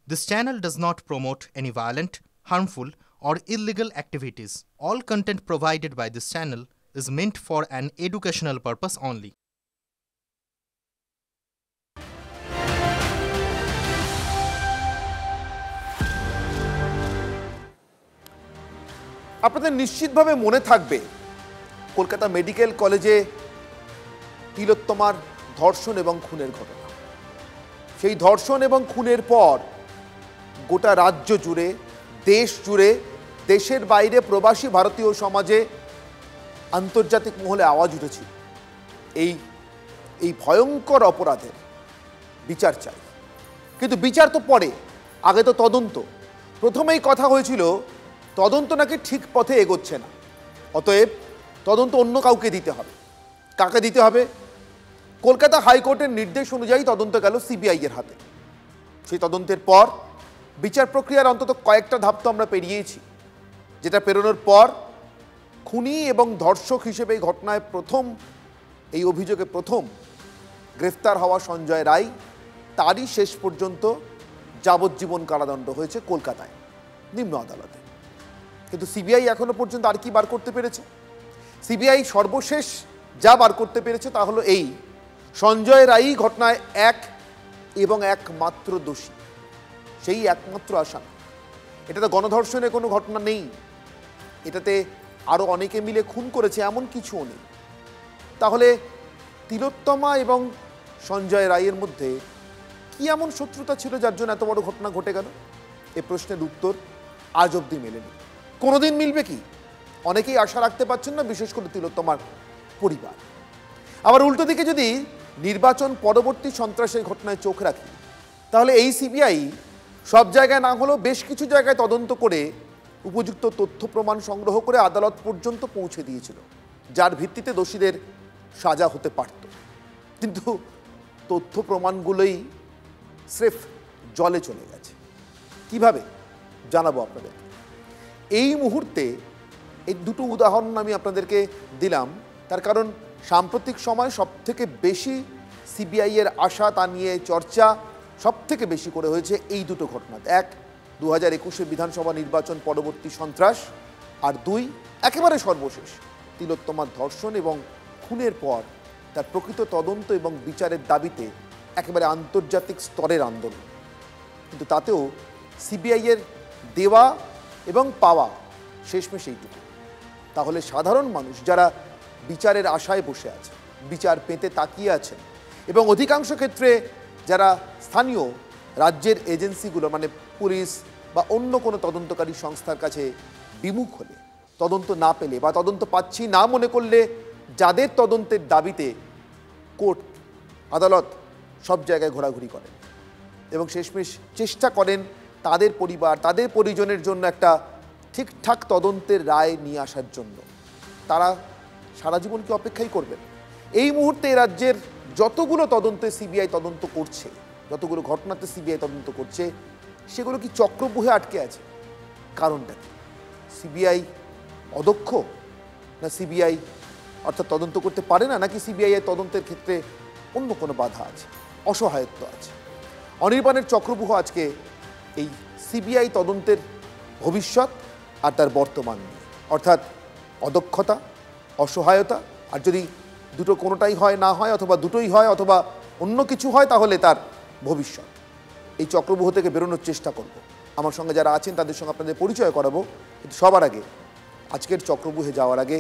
This channel does not promote any violent, harmful, or illegal activities. All content provided by this channel is meant for an educational purpose only. আপনাদের নিশ্চিতভাবে মনে থাকবে Kolkata medical কলেজে তিলোত্তমার ধর্ষণ এবং খুনের ঘটনা। সেই ধর্ষণ এবং খুনের পর গোটা রাজ্য জুড়ে, দেশ জুড়ে, দেশের বাইরে প্রবাসী ভারতীয় সমাজে আন্তর্জাতিক মহলে আওয়াজ উঠেছিল এই ভয়ঙ্কর অপরাধের বিচার চাই। কিন্তু বিচার তো পরে, আগে তো তদন্ত। প্রথমেই কথা হয়েছিল তদন্ত নাকি ঠিক পথে এগোচ্ছে না, অতএব তদন্ত অন্য কাউকে দিতে হবে। কাকে দিতে হবে? কলকাতা হাইকোর্টের নির্দেশ অনুযায়ী তদন্ত গেল সিবিআই এর হাতে। সেই তদন্তের পর বিচার প্রক্রিয়ার অন্তত কয়েকটা ধাপ তো আমরা পেরিয়েছি, যেটা পেরোনোর পর খুনি এবং ধর্ষক হিসেবে এই ঘটনায় এই অভিযোগে প্রথম গ্রেফতার হওয়া সঞ্জয় রায়, তারই শেষ পর্যন্ত যাবজ্জীবন কারাদণ্ড হয়েছে কলকাতায় নিম্ন আদালতে। কিন্তু সিবিআই এখনো পর্যন্ত আর কি বার করতে পেরেছে? সিবিআই সর্বশেষ যা বার করতে পেরেছে তা হলো এই: সঞ্জয় রায় ঘটনায় এক এবং একমাত্র দোষী, সেই একমাত্র আসামি। এটাতে গণধর্ষণের কোনো ঘটনা নেই, এটাতে আরও অনেকে মিলে খুন করেছে এমন কিছুও নেই। তাহলে তিলোত্তমা এবং সঞ্জয় রায়ের মধ্যে কি এমন শত্রুতা ছিল যার জন্য এত বড় ঘটনা ঘটে গেল? এ প্রশ্নের উত্তর আজ অবধি মেলেনি। কোনোদিন মিলবে কি? অনেকেই আশা রাখতে পারছেন না, বিশেষ করে তিলোত্তমার পরিবার। আবার উল্টো দিকে যদি নির্বাচন পরবর্তী সন্ত্রাসের ঘটনায় চোখ রাখি, তাহলে এই সিবিআই সব জায়গায় না হলেও বেশ কিছু জায়গায় তদন্ত করে উপযুক্ত তথ্য প্রমাণ সংগ্রহ করে আদালত পর্যন্ত পৌঁছে দিয়েছিল, যার ভিত্তিতে দোষীদের সাজা হতে পারত। কিন্তু তথ্য প্রমাণগুলোই স্রেফ জলে চলে গেছে। কিভাবে জানাবো আপনাদের। এই মুহূর্তে এই দুটো উদাহরণ আমি আপনাদেরকে দিলাম, তার কারণ সাম্প্রতিক সময় সবথেকে বেশি সিবিআই এর আশা, তা নিয়ে চর্চা সবথেকে বেশি করে হয়েছে এই দুটো ঘটনা। এক, 2021 বিধানসভা নির্বাচন পরবর্তী সন্ত্রাস, আর দুই, একেবারে সর্বশেষ তিলোত্তমার ধর্ষণ এবং খুনের পর তার প্রকৃত তদন্ত এবং বিচারের দাবিতে একেবারে আন্তর্জাতিক স্তরের আন্দোলন। কিন্তু তাতেও সিবিআই এর দেওয়া এবং পাওয়া শেষমেশ এইটুকু। তাহলে সাধারণ মানুষ যারা বিচারের আশায় বসে আছে, বিচার পেতে তাকিয়ে আছেন, এবং অধিকাংশ ক্ষেত্রে যারা স্থানীয় রাজ্যের এজেন্সিগুলো মানে পুলিশ বা অন্য কোনো তদন্তকারী সংস্থার কাছে বিমুখ হলে, তদন্ত না পেলে বা তদন্ত পাচ্ছি না মনে করলে, যাদের তদন্তের দাবিতে কোর্ট আদালত সব জায়গায় ঘোরাঘুরি করেন এবং শেষমেশ চেষ্টা করেন তাদের পরিবার, তাদের পরিজনের জন্য একটা ঠিকঠাক তদন্তের রায় নিয়ে আসার জন্য, তারা সারা জীবন কি অপেক্ষাই করবেন? এই মুহূর্তে রাজ্যের যতগুলো তদন্তে সিবিআই তদন্ত করছে, যতগুলো ঘটনাতে সিবিআই তদন্ত করছে, সেগুলো কি চক্রব্যূহে আটকে আছে? কারণটা কি? সিবিআই অদক্ষ, না সিবিআই অর্থাৎ তদন্ত করতে পারে না, নাকি সিবিআই এর তদন্তের ক্ষেত্রে অন্য কোনো বাধা আছে, অসহায়ত্ব আছে? অনির্বাণের চক্রব্যূহ আজকে এই সিবিআই তদন্তের ভবিষ্যৎ আর তার বর্তমান নিয়ে, অর্থাৎ অদক্ষতা, অসহায়তা, আর যদি দুটো কোনোটাই হয় না হয়, অথবা দুটোই হয়, অথবা অন্য কিছু হয়, তাহলে তার ভবিষ্যৎ। এই চক্রব্যূহ থেকে বেরোনোর চেষ্টা করব। আমার সঙ্গে যারা আছেন তাদের সঙ্গে আপনাদের পরিচয় করাবো, কিন্তু সবার আগে আজকের চক্রব্যূহে যাওয়ার আগে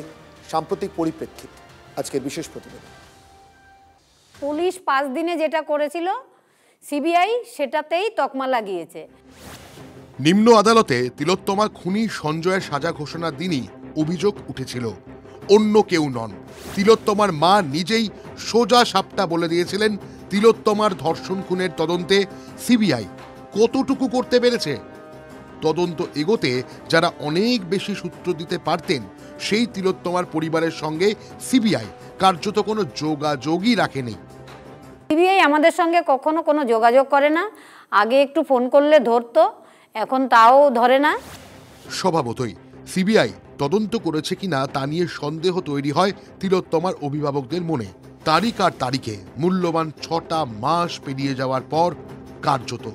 সাম্প্রতিক পরিপ্রেক্ষিত আজকের বিশেষ প্রতিবেদন। পুলিশ 5 দিনে যেটা করেছিল সিবিআই সেটাতেই তকমা লাগিয়েছে। নিম্ন আদালতে তিলোত্তমা খুনি সঞ্জয়ের সাজা ঘোষণার দিনই অভিযোগ উঠেছিল। অন্য কেউ নন, তিলোত্তমার মা নিজেই সোজা সাপটা বলে দিয়েছিলেন তিলোত্তমার ধর্ষণ খুনের তদন্তে সিবিআই কতটুকু করতে পেরেছে। তদন্ত এগোতে যারা অনেক বেশি সূত্র দিতে পারতেন, সেই তিলোত্তমার পরিবারের সঙ্গে সিবিআই কার্যত কোনো যোগাযোগই রাখেনি। সিবিআই আমাদের সঙ্গে কখনো কোনো যোগাযোগ করে না। আগে একটু ফোন করলে ধরতো, এখন তাও ধরে না। স্বভাবতই সিবিআই তদন্ত করেছে কিনা তা নিয়ে সন্দেহ তৈরি হয় তিলোত্তমার অভিভাবকদের মনে। তারিখ আর তারিখে মূল্যবান 6টা মাস পেরিয়ে যাওয়ার পর কার্যত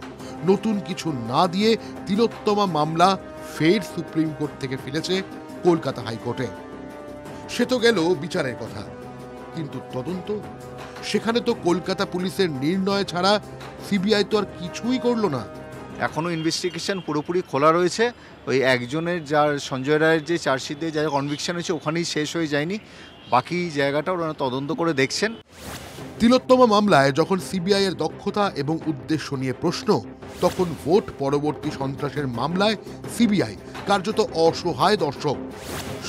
নতুন কিছু না দিয়ে তিলোত্তমা মামলা ফের সুপ্রিম কোর্ট থেকে ফিরেছে কলকাতা হাইকোর্টে। সে তো গেল বিচারের কথা, কিন্তু তদন্ত, সেখানে তো কলকাতা পুলিশের নির্ণয় ছাড়া সিবিআই তো আর কিছুই করলো না। এখনো ইনভেস্টিগেশন পুরোপুরি খোলা রয়েছে। ওই একজনের যার সঞ্জয় রায়ের যে চার্জশিট দিয়ে যার কনভিকশন হয়েছে ওখানেই শেষ হয়ে যায়নি, বাকি জায়গাটা ওরা তদন্ত করে দেখছেন। তিলোত্তমা মামলায় যখন সিবিআই এর দক্ষতা এবং উদ্দেশ্য নিয়ে প্রশ্ন, তখন ভোট পরবর্তী সন্ত্রাসের মামলায় সিবিআই কার্যত অসহায় দর্শক।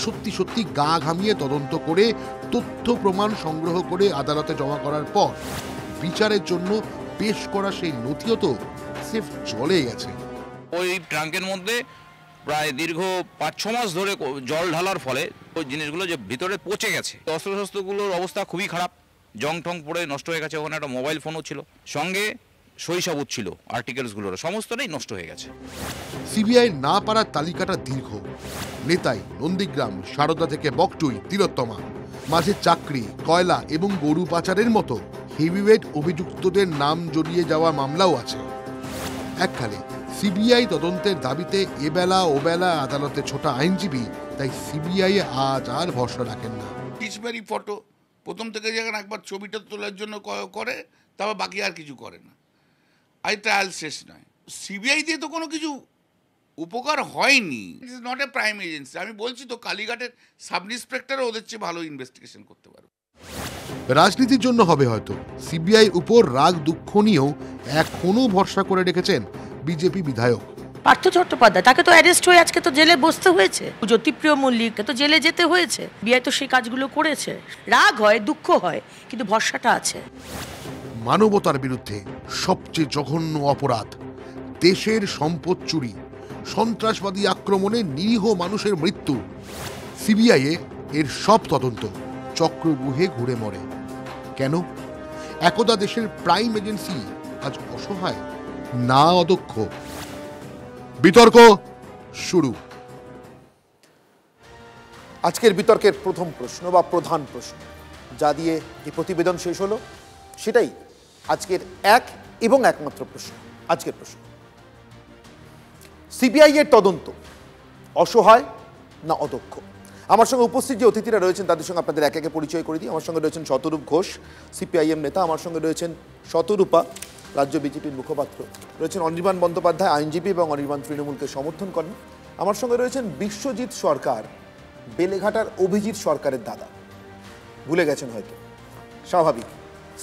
সত্যি সত্যি গা ঘামিয়ে তদন্ত করে তথ্য প্রমাণ সংগ্রহ করে আদালতে জমা করার পর বিচারের জন্য পেশ করা সেই নথিও তো সিফ চলে গেছে। ওই ট্রাঙ্কের মধ্যে প্রায় দীর্ঘ 5-6 মাস ধরে জল ঢালার ফলে ওই জিনিসগুলো যে ভিতরে পচে গেছে। অস্ত্রশস্ত্রগুলোর অবস্থা খুবই খারাপ, জং টং পড়ে নষ্ট হয়ে গেছে। ওখানে একটা মোবাইল ফোনও ছিল, সঙ্গে সই সাবুত ছিল, আর্টিকেলসগুলোর সমস্তটাই নষ্ট হয়ে গেছে। সিবিআই না পারার তালিকাটা দীর্ঘ। নেতাই, নন্দীগ্রাম, সারদা থেকে বকটুই, তিলোত্তমা, মাঝে চাকরি, কয়লা এবং গরু পাচারের মতো হেভিওয়েট অভিযুক্তদের নাম জড়িয়ে যাওয়া মামলাও আছে। এককালে সিবিআই তদন্তের দাবিতে এবেলা ওবেলা আদালতে ছোটা আইনজীবী তাই সিবিআই আজ আর ভরসা রাখেন না। টিচবাড়ি ফটো প্রথম থেকে যখন একবার ছবিটা তোলার জন্য করে, তারপর বাকি আর কিছু করে না। আই ট্রায়াল শেষ নয়। সিবিআই দিয়ে তো কোনো কিছু উপকার হয়নি। It is not a prime agency. আমি বলছি তো, কালীঘাটের সাব ইন্সপেক্টরও ওদের চেয়ে ভালো ইনভেস্টিগেশন করতে পারবে। রাজনীতির জন্য হবে হয়তো, সিবিআই উপর রাগ দুঃখ নিয়েও এখনো ভরসা করে রেখেছেন বিজেপি বিধায়ক পার্থ চট্টোপাধ্যায়। তাকে তো অ্যারেস্ট হয়ে আজকে তো জেলে বসতে হয়েছে। জ্যোতিপ্রিয় মল্লিককে তো জেলে যেতে হয়েছে। বিআই তো সেই কাজগুলো করেছে। রাগ হয়, দুঃখ হয়, কিন্তু ভরসাটা আছে। মানবতার বিরুদ্ধে সবচেয়ে জঘন্য অপরাধ, দেশের সম্পদ চুরি, সন্ত্রাসবাদী আক্রমণে নিরীহ মানুষের মৃত্যু। সিবিআই এর সব তদন্ত চক্রব্যূহে ঘুরে মরে। কেন? একদা দেশের প্রাইম এজেন্সি আজ অসহায়, না অদক্ষ। বিতর্ক শুরু। আজকের বিতর্কের প্রথম প্রশ্ন বা প্রধান প্রশ্ন যা দিয়ে এই প্রতিবেদন শেষ হলো, সেটাই আজকের এক এবং একমাত্র প্রশ্ন। আজকের প্রশ্ন, সিবিআই এর তদন্ত অসহায় না অদক্ষ? আমার সঙ্গে উপস্থিত যে অতিথিরা রয়েছেন তাদের সঙ্গে আপনাদের একে একে পরিচয় করে দিই। আমার সঙ্গে রয়েছেন শতরূপ ঘোষ, সিপিআইএম নেতা। আমার সঙ্গে রয়েছেন শতরূপা, রাজ্য বিজেপির মুখপাত্র। রয়েছেন অনির্বাণ বন্দ্যোপাধ্যায়, আইনজীবী এবং অনির্বাণ তৃণমূলকে সমর্থন করেন। আমার সঙ্গে রয়েছেন বিশ্বজিৎ সরকার, বেলেঘাটার অভিজিৎ সরকারের দাদা। ভুলে গেছেন হয়তো, স্বাভাবিক।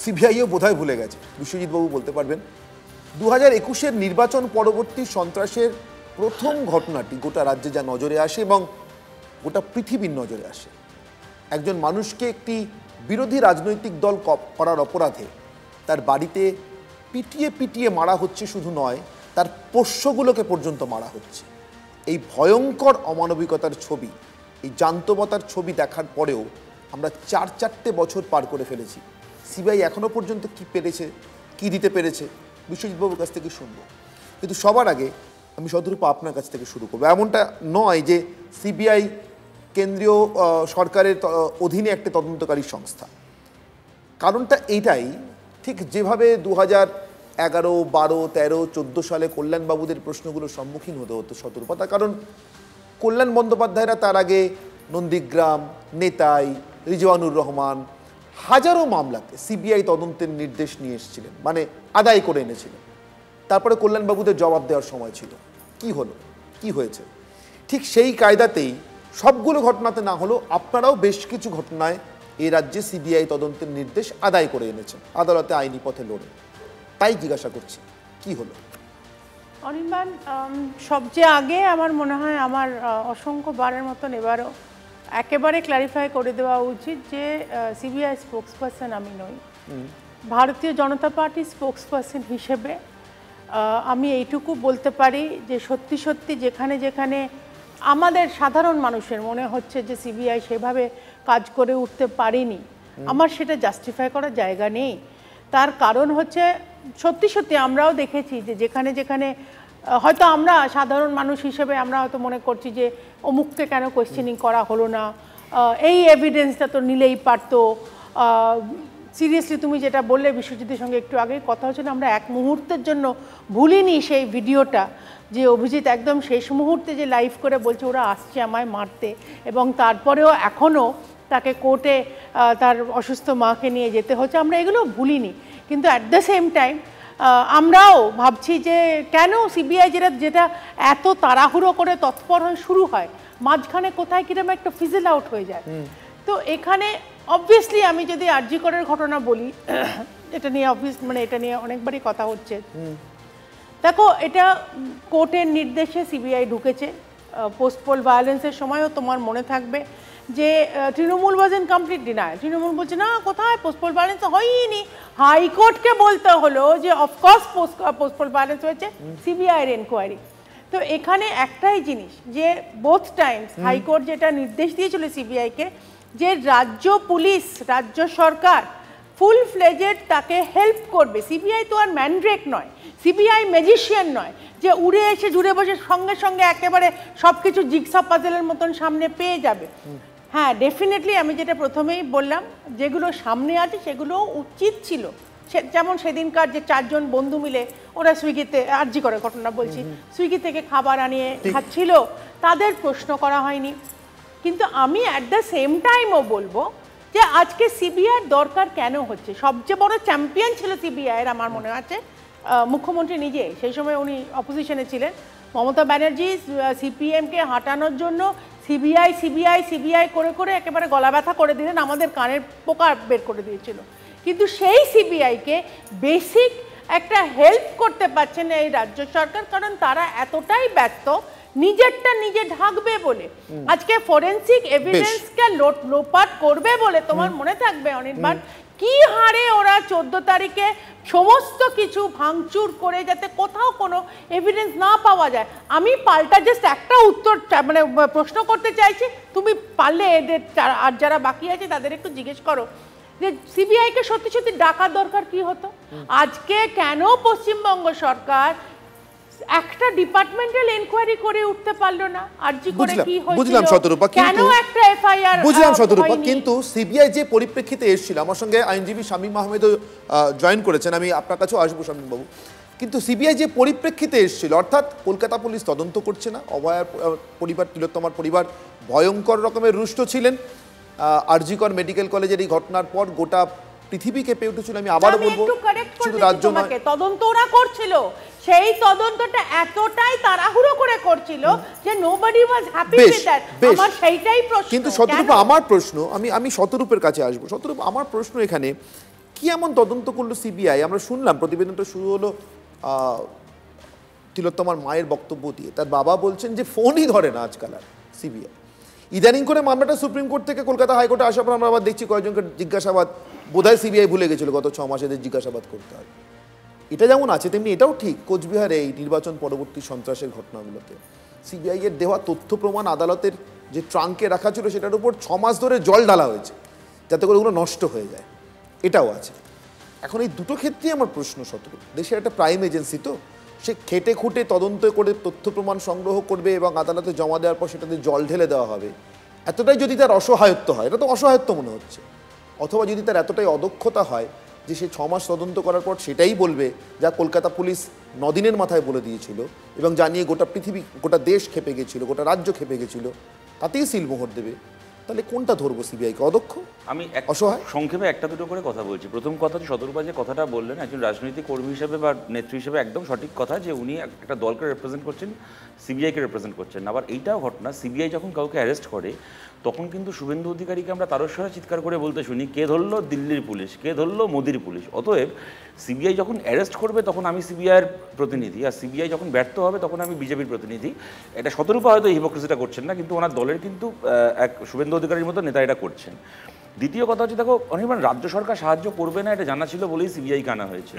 সিবিআইও বোধহয় ভুলে গেছে। বিশ্বজিৎবাবু বলতে পারবেন 2021-এর নির্বাচন পরবর্তী সন্ত্রাসের প্রথম ঘটনাটি গোটা রাজ্যে যা নজরে আসে এবং গোটা পৃথিবীর নজরে আসে, একজন মানুষকে একটি বিরোধী রাজনৈতিক দল করার অপরাধে তার বাড়িতে পিটিয়ে পিটিয়ে মারা হচ্ছে, শুধু নয় তার পোষ্যগুলোকে পর্যন্ত মারা হচ্ছে। এই ভয়ঙ্কর অমানবিকতার ছবি, এই জান্তবতার ছবি দেখার পরেও আমরা 4 বছর পার করে ফেলেছি। সিবিআই এখনো পর্যন্ত কি পেরেছে, কি দিতে পেরেছে, বিশ্বজিৎবাবুর কাছ থেকে শুনবো। কিন্তু সবার আগে আমি শতরূপা আপনার কাছ থেকে শুরু করবো। এমনটা নয় যে সিবিআই কেন্দ্রীয় সরকারের অধীনে একটা তদন্তকারী সংস্থা। কারণটা এইটাই, ঠিক যেভাবে 2011, 12, 13, 14 সালে কল্যাণবাবুদের প্রশ্নগুলোর সম্মুখীন হতে হতো শতরূপা, তার কারণ কল্যাণ বন্দ্যোপাধ্যায়রা তার আগে নন্দীগ্রাম, নেতাই, রিজওয়ানুর রহমান হাজারো মামলাতে সিবিআই তদন্তের নির্দেশ নিয়ে এসেছিলেন, মানে আদায় করে এনেছিলেন। তারপরে কল্যাণবাবুদের জবাব দেওয়ার সময় ছিল, কি হলো, কি হয়েছে। ঠিক সেই কায়দাতেই সবগুলো ঘটনাতে না হলেও আপনারাও বেশ কিছু ঘটনায় এই রাজ্যে সিবিআই তদন্তের নির্দেশ আদায় করে এনেছেন, আদালতে আইনি পথে লড়ে। তাই জিজ্ঞাসা করছি, কি হলো? অনির্বাণ, সবচেয়ে আগে আমার মনে হয় আমার অসংখ্য বারের মতন এবারও একেবারে ক্ল্যারিফাই করে দেওয়া উচিত যে সিবিআই স্পোক্সপারসন আমি নই। ভারতীয় জনতা পার্টির স্পোক্সপারসন হিসেবে আমি এইটুকু বলতে পারি যে সত্যি সত্যি যেখানে যেখানে আমাদের সাধারণ মানুষের মনে হচ্ছে যে সিবিআই সেভাবে কাজ করে উঠতে পারেনি, আমার সেটা জাস্টিফাই করার জায়গা নেই। তার কারণ হচ্ছে সত্যি সত্যি আমরাও দেখেছি যে যেখানে যেখানে হয়তো আমরা সাধারণ মানুষ হিসেবে আমরা হয়তো মনে করছি যে অমুককে কেন কোয়েশ্চেনিং করা হলো না, এই এভিডেন্সটা তো নিলেই পারতো, সিরিয়াসলি তুমি যেটা বললে বিশ্বজিতের সঙ্গে একটু আগে কথা হচ্ছিল, আমরা এক মুহূর্তের জন্য ভুলিনি সেই ভিডিওটা, যে অভিজিৎ একদম শেষ মুহূর্তে যে লাইভ করে বলছে ওরা আসছে আমায় মারতে, এবং তারপরেও এখনও তাকে কোর্টে তার অসুস্থ মাকে নিয়ে যেতে হচ্ছে, আমরা এগুলো ভুলিনি। কিন্তু অ্যাট দ্য সেম টাইম আমরাও ভাবছি যে কেন সিবিআই যেটা এত তাড়াহুড়ো করে তৎপর হয়ে শুরু হয়, মাঝখানে কোথায় কিরকম একটা ফিজল আউট হয়ে যায়। তো এখানে অবভিয়াসলি আমি যদি আরজি করের ঘটনা বলি, এটা নিয়ে এটা নিয়ে অনেকবারই কথা হচ্ছে। দেখো, এটা কোর্টের নির্দেশে সিবিআই ঢুকেছে। পোস্টপোল ভায়োলেন্সের সময়ও তোমার মনে থাকবে যে Trinamool was in complete denial. Trinamool বলছে না, কোথায় পোস্টপোল ভায়োলেন্স হয়নি, হাইকোর্টকে বলতে হলো যে অফকোর্স পোস্টপোল ভায়োলেন্স হয়েছে, সিবিআইয়ের এনকোয়ারি। তো এখানে একটাই জিনিস যে বোথ টাইমস হাইকোর্ট যেটা নির্দেশ দিয়েছিল সিবিআইকে, যে রাজ্য পুলিশ, রাজ্য সরকার ফুল ফ্লেজেড তাকে হেল্প করবে। সিবিআই তো আর ম্যান্ড্রেক নয়, সিবিআই ম্যাজিশিয়ান নয় যে উড়ে এসে জুড়ে বসে সঙ্গে সঙ্গে একেবারে সব কিছু জিগসা পাজেলের মতন সামনে পেয়ে যাবে। হ্যাঁ, ডেফিনেটলি আমি যেটা প্রথমেই বললাম, যেগুলো সামনে আছে সেগুলো উচিত ছিল। যেমন সেদিনকার যে 4 জন বন্ধু মিলে ওরা সুইগিতে, আরজি করে ঘটনা বলছি, সুইগি থেকে খাবার আনিয়ে খাচ্ছিল, তাদের প্রশ্ন করা হয়নি। কিন্তু আমি অ্যাট দ্য সেম টাইমও বলবো যে আজকে সিবিআইয়ের দরকার কেন হচ্ছে। সবচেয়ে বড় চ্যাম্পিয়ন ছিল সিবিআইয়ের আমার মনে আছে মুখ্যমন্ত্রী নিজে, সেই সময় উনি অপোজিশনে ছিলেন। মমতা ব্যানার্জি সিপিএমকে হাঁটানোর জন্য সিবিআই সিবিআই সিবিআই করে করে একেবারে গলা ব্যথা করে দিলেন, আমাদের কানের পোকা বের করে দিয়েছিল। কিন্তু সেই সিবিআইকে বেসিক একটা হেল্প করতে পারছে না এই রাজ্য সরকার, কারণ তারা এতটাই ব্যস্ত নিজেরটা নিজে ঢাকবে বলে। আজকে ফরেন্সিক এভিডেন্সকে লোপাট করবে বলে তোমার মনে থাকবে অনির্বাণ কি হারে ওরা 14 তারিখে সমস্ত কিছু ভাঙচুর করে যাতে কোথাও কোনো এভিডেন্স না পাওয়া যায়। আমি পাল্টা জাস্ট একটা উত্তর মানে প্রশ্ন করতে চাইছি, তুমি পারলে এদের আর যারা বাকি আছে তাদের একটু জিজ্ঞেস করো যে সিবিআইকে সত্যি সত্যি ডাকার দরকার কি হতো। আজকে কেন পশ্চিমবঙ্গ সরকার একটা ডিপার্টমেন্টাল এনকোয়ারি করে উঠতে পারলো না? আরজি করে কি হয়েছিল, বুঝলাম শতরূপা, কেন একটা এফআইআর বুঝলাম শতরূপা, কিন্তু সিবিআই যে পরিপ্রেক্ষিতে এসেছিল, আমার সঙ্গে আইনজীবী শামীম আহমেদও জয়েন করেছেন, আমি আপনার কাছেও আসবো শামীম বাবু। কিন্তু সিবিআই যে পরিপ্রেক্ষিতে এসেছিল, অর্থাৎ কলকাতা পুলিশ তদন্ত করছে না, অভয়ার পরিবার, তিলোত্তমার পরিবার ভয়ঙ্কর রকমের রুষ্ট ছিলেন। আরজিকর মেডিকেল কলেজের এই ঘটনার পর গোটা পৃথিবী কেঁপে উঠেছিল। আমি আবারও বলবো, শুধু রাজ্য নয়, তদন্ত ওরা করছিল, সেই তদন্তটা এতটাই তাড়াহুড়ো করে করছিল যে nobody was happy with that. আমার সেইটাই প্রশ্ন। কিন্তু শতরূপা, আমার প্রশ্ন, আমি শতরূপের কাছে আসবো। শতরূপা, আমার প্রশ্ন এখানে, কি এমন তদন্ত করলো সিবিআই? আমরা শুনলাম প্রতিবেদনটা শুরু হলো তিলোত্তমার মায়ের বক্তব্য দিয়ে। তার বাবা বলছেন যে ফোনই ধরে না আজকাল আর সিবিআই। ইদানিং করে মামলাটা সুপ্রিম কোর্ট থেকে কলকাতা হাইকোর্টে আসার পর আমরা আবার দেখছি কয়েকজনকে জিজ্ঞাসাবাদ, বোধহয় সিবিআই ভুলে গেছিল গত 6 মাস এদের জিজ্ঞাসাবাদ করতে হবে। এটা যেমন আছে তেমনি এটাও ঠিক, কোচবিহারে এই নির্বাচন পরবর্তী সন্ত্রাসের ঘটনাগুলোতে সিবিআই এর দেওয়া তথ্য প্রমাণ আদালতের যে ট্রাঙ্কে রাখা ছিল সেটার উপর 6 মাস ধরে জল ঢালা হয়েছে যাতে করে ওগুলো নষ্ট হয়ে যায়, এটাও আছে। এখন এই দুটো ক্ষেত্রেই আমার প্রশ্ন, শতরূপ, দেশের একটা প্রাইম এজেন্সি, তো সে খেটে খুঁটে তদন্ত করে তথ্য প্রমাণ সংগ্রহ করবে এবং আদালতে জমা দেওয়ার পর সেটাতে জল ঢেলে দেওয়া হবে, এতটাই যদি তার অসহায়ত্ব হয়, এটা তো অসহায়ত্ব মনে হচ্ছে, অথবা যদি তার এতটাই অদক্ষতা হয় যে সে 6 মাস তদন্ত করার পর সেটাই বলবে যা কলকাতা পুলিশ 9 দিনের মাথায় বলে দিয়েছিল এবং জানিয়ে গোটা পৃথিবী, গোটা দেশ খেপে গেছিল, গোটা রাজ্য খেপে গেছিল, তাতেই সিলমোহর দেবে, তাহলে কোনটা ধরবো সিবিআইকে? অদক্ষ, আমি অসহায়? সংক্ষেপে একটা দুটো করে কথা বলছি। প্রথম কথা হচ্ছে শতরূপা যে কথাটা বললেন একজন রাজনৈতিক কর্মী হিসেবে বা নেত্রী হিসেবে একদম সঠিক কথা, যে উনি একটা দলকে রিপ্রেজেন্ট করছেন, সিবিআইকে রিপ্রেজেন্ট করছেন। আবার এইটাও ঘটনা, সিবিআই যখন কাউকে অ্যারেস্ট করে তখন কিন্তু শুভেন্দু অধিকারীকে আমরা তারস্বরে চিৎকার করে বলতে শুনি, কে ধরলো? দিল্লির পুলিশ। কে ধরলো? মোদির পুলিশ। অতএব সিবিআই যখন অ্যারেস্ট করবে তখন আমি সিবিআইয়ের প্রতিনিধি, আর সিবিআই যখন ব্যর্থ হবে তখন আমি বিজেপির প্রতিনিধি। এটা শতরূপা হয়তো হিপোক্রেসিটা করছেন না, কিন্তু ওনার দলের কিন্তু এক শুভেন্দু অধিকারীর মতো নেতা এটা করছেন। দ্বিতীয় কথা হচ্ছে, দেখো অনির্বাণ, রাজ্য সরকার সাহায্য করবে না এটা জানা ছিল বলেই সিবিআইকে আনা হয়েছে।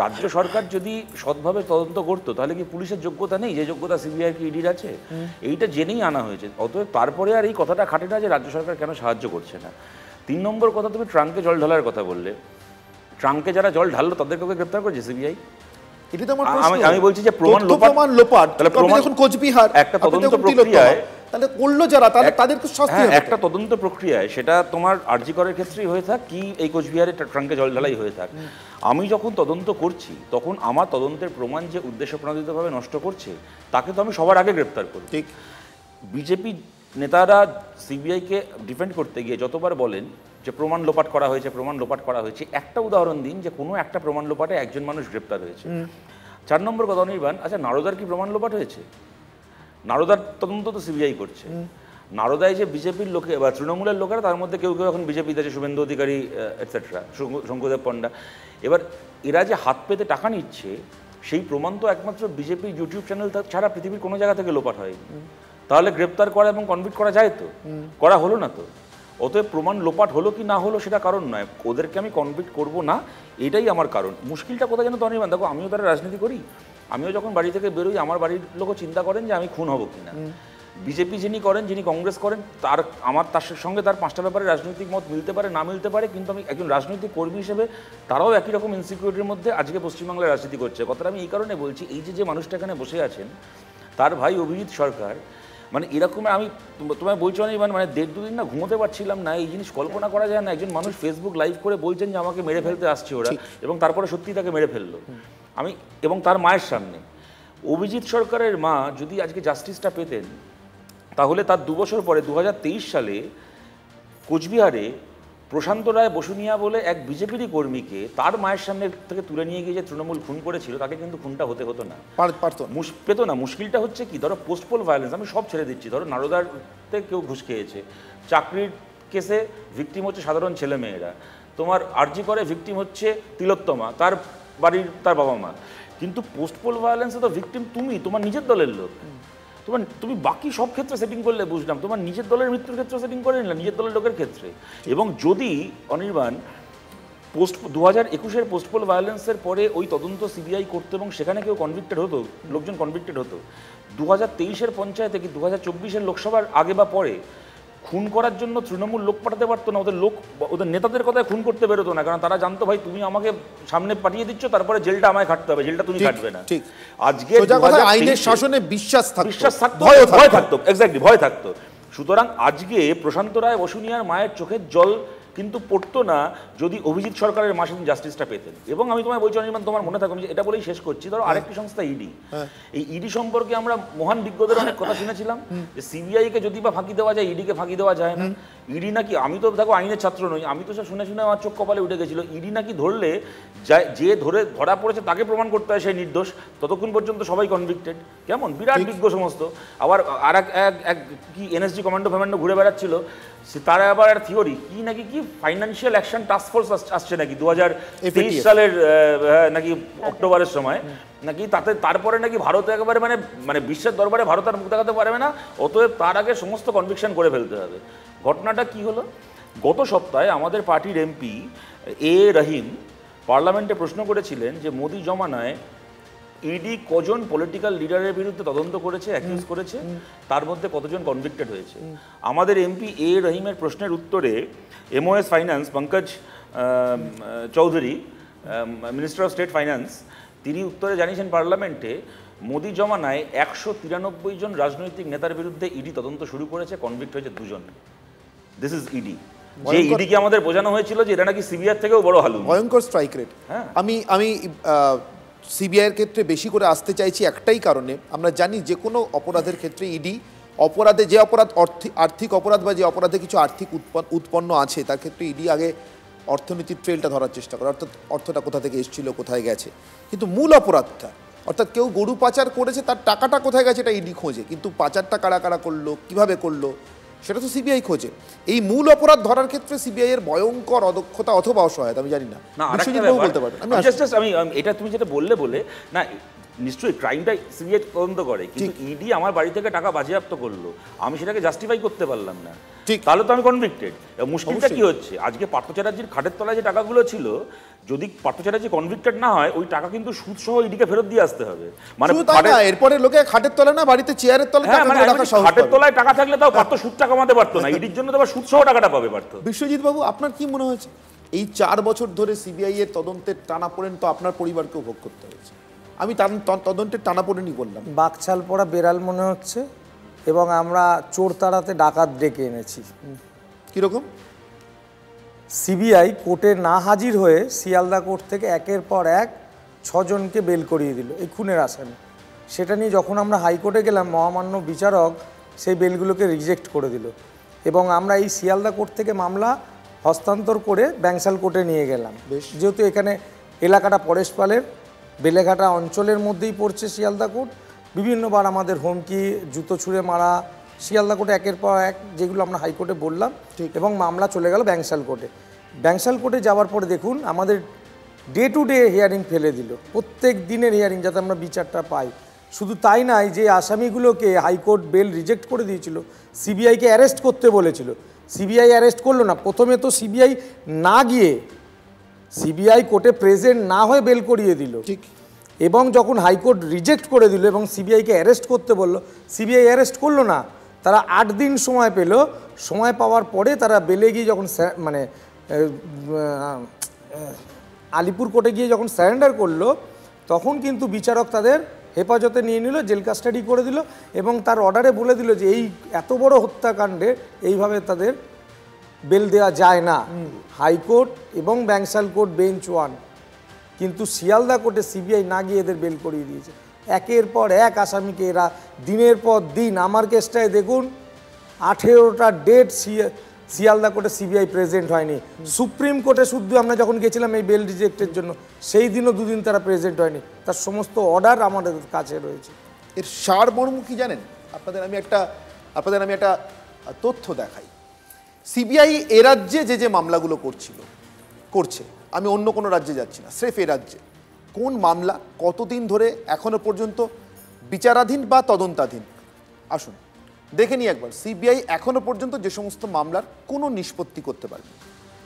রাজ্য সরকার যদি সৎভাবে তদন্ত করতো তাহলে কি পুলিশের যোগ্যতা নেই যে যোগ্যতা সিবিআই কি ইডির আছে? এইটা জেনেই আনা হয়েছে। অতএব তারপরে আর এই কথাটা খাটে না যে রাজ্য সরকার কেন সাহায্য করছে না। 3 নম্বর কথা, তুমি ট্রাঙ্কে জল ঢালার কথা বললে, ট্রাঙ্কে যারা জল ঢাললো তাদেরকে গ্রেপ্তার করেছে সিবিআই? এটা তো আমার প্রশ্ন। আমি বলছি যে প্রমাণ লোপাট, তাহলে প্রমাণ যখন কোচবিহার একটা তদন্ত প্রক্রিয়ায় তাহলে করলো যারা তাহলে তাদেরকে শাস্তি হবে। একটা তদন্ত প্রক্রিয়ায় সেটা তোমার আরজি করার ক্ষেত্রেই হয়ে থাক কি এই কোচবিহারের ট্রাঙ্কে জল ঢালাই হয়ে থাক, আমি যখন তদন্ত করছি তখন আমার তদন্তের প্রমাণ যে উদ্দেশ্য প্রণোদিতভাবে নষ্ট করছে তাকে তো আমি সবার আগে গ্রেপ্তার করি। ঠিক। বিজেপি নেতারা সিবিআইকে ডিফেন্ড করতে গিয়ে যতবার বলেন যে প্রমাণ লোপাট করা হয়েছে, প্রমাণ লোপাট করা হয়েছে, একটা উদাহরণ দিন যে কোনো একটা প্রমাণ লোপাটে একজন মানুষ গ্রেপ্তার হয়েছে। 4 নম্বর কথা অনির্বাণ, আচ্ছা নারদার কি প্রমাণ লোপাট হয়েছে? নারদার তদন্ত তো সিবিআই করছে। নারদায় যে বিজেপির লোকে বা তৃণমূলের লোকেরা, তার মধ্যে কেউ কেউ এখন বিজেপিতে আছে, শুভেন্দু অধিকারী এটসেট্রা, শঙ্কুদেব পণ্ডা, এবার এরা যে হাত পেতে টাকা নিচ্ছে সেই প্রমাণ তো একমাত্র বিজেপির ইউটিউব চ্যানেল ছাড়া পৃথিবীর কোনো জায়গা থেকে লোপাট হয়নি। তাহলে গ্রেপ্তার করা এবং কনভিক্ট করা যায় তো, করা হলো না তো। অতএব প্রমাণ লোপাট হলো কি না হলো সেটা কারণ নয়, ওদেরকে আমি কনভিক্ট করব না এটাই আমার কারণ। মুশকিলটা কোথায় জানো তো অনির্বাণ, দেখো আমিও তারা রাজনীতি করি, আমিও যখন বাড়ি থেকে বেরোই আমার বাড়ির লোকও চিন্তা করেন যে আমি খুন হব কিনা। বিজেপি যিনি করেন, যিনি কংগ্রেস করেন, তার সঙ্গে তার 5টা ব্যাপারে রাজনৈতিক মত মিলতে পারে না মিলতে পারে, কিন্তু আমি একজন রাজনৈতিক কর্মী হিসেবে তারাও একই রকম ইনসিকিউরিটির মধ্যে আজকে পশ্চিমবাংলায় রাজনীতি করছে। কথাটা আমি এই কারণে বলছি, এই যে মানুষটা এখানে বসে আছেন তার ভাই অভিজিৎ সরকার, মানে এরকম আমি তোমায় বলছি অনির্বাণ, মানে 1.5-2 দিন না ঘুমোতে পারছিলাম না। এই জিনিস কল্পনা করা যায় না, একজন মানুষ ফেসবুক লাইভ করে বলছেন যে আমাকে মেরে ফেলতে আসছে ওরা, এবং তারপরে সত্যি তাকে মেরে ফেললো। আমি এবং তার মায়ের সামনে অভিজিৎ সরকারের মা যদি আজকে জাস্টিসটা পেতেন তাহলে তার 2 বছর পরে 2023 সালে কোচবিহারে প্রশান্ত রায় বসুনিয়া বলে এক বিজেপিরই কর্মীকে তার মায়ের সামনে থেকে তুলে নিয়ে গিয়ে যে তৃণমূল খুন করেছিল তাকে কিন্তু খুনটা হতে হতো না, পেতো না। মুশকিলটা হচ্ছে কি, ধরো পোস্টপোল ভায়োলেন্স আমি সব ছেড়ে দিচ্ছি, ধরো নারদারতে কেউ ঘুষ খেয়েছে, চাকরির কেসে ভিকটিম হচ্ছে সাধারণ ছেলেমেয়েরা, তোমার আরজি করে ভিকটিম হচ্ছে তিলোত্তমা, তার বাড়ির তার বাবা মা, কিন্তু পোস্টপোল ভায়োলেন্সে তো ভিকটিম তুমি, তোমার নিজের দলের লোক। তুমি বাকি সব ক্ষেত্রে সেটিং করলে বুঝলাম, তোমার নিজের দলের মৃত্যুর ক্ষেত্রে সেটিং করে নিলাম, নিজের দলের লোকের ক্ষেত্রে। এবং যদি অনির্বাণ 2021-এর পোস্টপোল ভায়োলেন্সের পরে ওই তদন্ত সিবিআই করতো এবং সেখানে কেউ কনভিক্টেড হতো, লোকজন কনভিক্টেড হতো, 2023-এর পঞ্চায়েতে কি 2024-এর লোকসভার আগে বা পরে খুন করার জন্য তৃণমূল লোক পাঠাতে পারতো না, ওদের নেতাদের কথায় খুন করতে বেরোতো না, কারণ তারা জানতো ভাই তুমি আমাকে সামনে পাঠিয়ে দিচ্ছ, তারপরে জেলটা আমায় খাটতে হবে, জেলটা তুমি কাটবে না। আজকে আইনের শাসনে বিশ্বাস থাকতো, ভয় থাকতো, এক্স্যাক্টলি ভয় থাকতো। সুতরাং আজকে প্রশান্ত রায় বসুনিয়ার মায়ের চোখের জল কিন্তু পড়তো না যদি অভিজিৎ সরকারের মা সেদিন জাস্টিসটা পেতেন। এবং আমি তোমায় বলছি অনির্বাণ, তোমার মনে থাকবে যে এটা বলেই শেষ করছি, ধরো আরেকটি সংস্থা ইডি, এই ইডি সম্পর্কে আমরা মহান বিজ্ঞদের অনেক কথা শুনেছিলাম যে সিবিআইকে যদি বা ফাঁকি দেওয়া যায় ইডিকে ফাঁকি দেওয়া যায় না। ইডি নাকি, আমি তো দেখো আইনের ছাত্র নই, আমি তো সব শুনে আমার চোখ কপালে উঠে গেছিল, ইডি নাকি ধরলে যে ধরা পড়েছে তাকে প্রমাণ করতে হয় সে নির্দোষ, ততক্ষণ পর্যন্ত সবাই কনভিক্টেড। কেমন বিরাট বিজ্ঞ সমস্ত। আবার আর এক কি এনএসজি কমান্ডো ফ্যামান্ডো ঘুরে বেড়াচ্ছিল, তারা আবার একটা থিওরি কি নাকি কি ফাইন্যান্সিয়াল অ্যাকশন টাস্ক ফোর্স আসছে নাকি 2023 সালের নাকি অক্টোবরের সময় নাকি, তারপরে নাকি ভারত একেবারে মানে বিশ্বের দরবারে ভারত আর মুখ দেখাতে পারবে না, অতএব তার আগে সমস্ত কনভিকশন করে ফেলতে হবে। ঘটনাটা কি হলো, গত সপ্তাহে আমাদের পার্টির এমপি এ রহিম পার্লামেন্টে প্রশ্ন করেছিলেন যে মোদি জমানায় ইডি কজন পলিটিক্যাল লিডারের বিরুদ্ধে তদন্ত করেছে, অ্যাকিউজ করেছে, তার মধ্যে কতজন কনভিক্টেড হয়েছে। আমাদের এমপি এ রহিমের প্রশ্নের উত্তরে MoS finance Pankaj Chowdhury, minister of state finance, তিনি উত্তরে জানিয়েছেন পার্লামেন্টে মোদি জমানায় 193 জন রাজনৈতিক নেতার বিরুদ্ধে ইডি তদন্ত শুরু করেছে, কনভিক্ট হয়েছে 2 জন। This is ED. যে ইডিকে আমাদের বোঝানো হয়েছিল যে এটা নাকি সিবিআই থেকেও বড় হালুম, ভয়ঙ্কর স্ট্রাইক রেট। আমি সিবিআইয়ের ক্ষেত্রে বেশি করে আসতে চাইছি একটাই কারণে, আমরা জানি যে কোনো অপরাধের ক্ষেত্রে ইডি অপরাধে যে অপরাধ আর্থিক অপরাধ বা যে অপরাধে কিছু আর্থিক উৎপন্ন আছে তার ক্ষেত্রে ইডি আগে অর্থনীতির ট্রেলটা ধরার চেষ্টা করে, অর্থাৎ অর্থটা কোথা থেকে এসেছিল, কোথায় গেছে। কিন্তু মূল অপরাধটা, অর্থাৎ কেউ গরু পাচার করেছে তার টাকাটা কোথায় গেছে এটা ইডি খোঁজে, কিন্তু পাচারটা কারা কারা করলো, কিভাবে করলো সেটা তো সিবিআই খোঁজে। এই মূল অপরাধ ধরার ক্ষেত্রে সিবিআই এর ভয়ঙ্কর অদক্ষতা অথবা অসহায়তা আমি জানি না, বলতে পারবেন। আমি এটা তুমি যেটা বলে না, নিশ্চয়ই ক্রাইমটা সিবিআই তদন্ত করে, কিন্তু ইডি আমার বাড়ি থেকে টাকা বাজেয়াপ্ত করলো, আমি সেটাকে জাস্টিফাই করতে পারলাম না, তাহলে তো আমি কনভিক্টেড। মুশকিলটা কি হচ্ছে, আজকে পার্থ চ্যাটার্জির খাটের তলায় যে টাকাগুলো ছিল, যদি পার্থ চ্যাটার্জি কনভিক্টেড না হয় ওই টাকা কিন্তু সুদ সহ ইডিকে ফেরত দিয়ে আসতে হবে। মানে এরপরে লোকে খাটের তলায় না বাড়িতে চেয়ারের তলায়, খাটের তলায় টাকা থাকলে তাও পার্থ সুদটা কমাতে পারতো না, ইডির জন্য তো আবার সুদ সহ টাকাটা পাবে পার্থ। বিশ্বজিৎ বাবু, আপনার কি মনে হয়েছে এই 4 বছর ধরে সিবিআই এর তদন্তের টানাপোড়েন তো আপনার পরিবারকেও ভোগ করতে হয়েছে? আমি তদন্তের টানাপোড়েনই বললাম। বাকছাল পড়া বেড়াল মনে হচ্ছে, এবং আমরা চোর তাড়াতে ডাকাত ডেকে এনেছি। কীরকম? সিবিআই কোর্টে না হাজির হয়ে শিয়ালদা কোর্ট থেকে একের পর এক 6 জনকে বেল করিয়ে দিল এই খুনের আসামি। সেটা নিয়ে যখন আমরা হাইকোর্টে গেলাম, মহামান্য বিচারক সেই বেলগুলোকে রিজেক্ট করে দিল এবং আমরা এই শিয়ালদা কোর্ট থেকে মামলা হস্তান্তর করে ব্যাংশাল কোর্টে নিয়ে গেলাম। যেহেতু এখানে এলাকাটা পরেশ পালের বেলেঘাটা অঞ্চলের মধ্যেই পড়ছে শিয়ালদা কোর্ট, বিভিন্নবার আমাদের হুমকি, জুতো ছুঁড়ে মারা, শিয়ালদা কোর্টে একের পর এক যেগুলো আমরা হাইকোর্টে বললাম, এবং মামলা চলে গেল ব্যাংশাল কোর্টে। ব্যাংশাল কোর্টে যাওয়ার পরে দেখুন আমাদের ডে টু ডে হিয়ারিং ফেলে দিল, প্রত্যেক দিনের হিয়ারিং, যাতে আমরা বিচারটা পাই। শুধু তাই নয়, যে আসামিগুলোকে হাইকোর্ট বেল রিজেক্ট করে দিয়েছিল, সিবিআইকে অ্যারেস্ট করতে বলেছিল, সিবিআই অ্যারেস্ট করলো না। প্রথমে তো সিবিআই না গিয়ে, সিবিআই কোর্টে প্রেজেন্ট না হয়ে বেল করিয়ে দিল, ঠিক। এবং যখন হাইকোর্ট রিজেক্ট করে দিল এবং সিবিআইকে অ্যারেস্ট করতে বললো, সিবিআই অ্যারেস্ট করলো না। তারা 8 দিন সময় পেল, সময় পাওয়ার পরে তারা বেলে গিয়ে যখন মানে আলিপুর কোর্টে গিয়ে যখন স্যারেন্ডার করলো, তখন কিন্তু বিচারক তাদের হেফাজতে নিয়ে নিল, জেল কাস্টাডি করে দিল এবং তার অর্ডারে বলে দিল যে এই এত বড় হত্যাকাণ্ডে এইভাবে তাদের বেল দেওয়া যায় না। হাইকোর্ট এবং ব্যাংশাল কোর্ট বেঞ্চ 1, কিন্তু শিয়ালদা কোর্টে সিবিআই না গিয়ে এদের বেল করিয়ে দিয়েছে। একের পর এক আসামিকে এরা দিনের পর দিন, আমার কেসটায় দেখুন 18টা ডেট শিয়ালদা কোর্টে সিবিআই প্রেজেন্ট হয়নি। সুপ্রিম কোর্টে শুধু আমরা যখন গেছিলাম এই বেল রিজেক্টের জন্য, সেই দিনও 2 দিন তারা প্রেজেন্ট হয়নি। তার সমস্ত অর্ডার আমাদের কাছে রয়েছে। এর সারমর্ম কি জানেন? আপনাদের আমি একটা তথ্য দেখাই। সিবিআই এ রাজ্যে যে মামলাগুলো করছে, আমি অন্য কোনো রাজ্যে যাচ্ছি না, স্রেফ এ রাজ্যে কোন মামলা কতদিন ধরে এখনো পর্যন্ত বিচারাধীন বা তদন্তাধীন, আসুন দেখে নিই একবার। সিবিআই এখনো পর্যন্ত যে সমস্ত মামলার কোনো নিষ্পত্তি করতে পারেনি।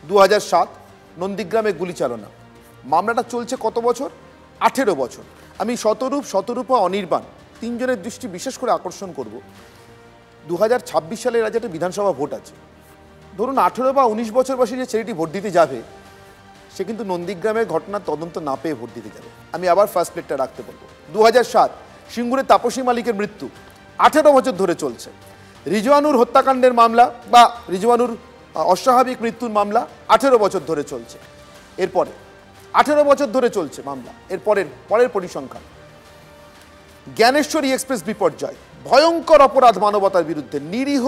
2007 নন্দীগ্রামে গুলিচালনা মামলাটা চলছে কত বছর? 18 বছর। আমি শতরূপা অনির্বাণ 3 জনের দৃষ্টি বিশেষ করে আকর্ষণ করব। 2026 সালে রাজ্যে একটা বিধানসভা ভোট আছে। ধরুন 18 বা 19 বছর বয়সী যে ছেলেটি ভোট দিতে যাবে, সে কিন্তু নন্দীগ্রামের ঘটনার তদন্ত না পেয়ে ভোট দিতে যাবে। আমি আবার ফার্স্ট প্লেটটা রাখতে বলবো। 2007 সিঙ্গুরে তাপসী মালিকের মৃত্যু 18 বছর ধরে চলছে। রিজওয়ানুর হত্যাকাণ্ডের মামলা বা রিজওয়ানুর অস্বাভাবিক মৃত্যুর মামলা 18 বছর ধরে চলছে। এরপরে 18 বছর ধরে চলছে মামলা। পরের পরিসংখ্যান, জ্ঞানেশ্বরী এক্সপ্রেস বিপর্যয়, ভয়ঙ্কর অপরাধ মানবতার বিরুদ্ধে, নিরীহ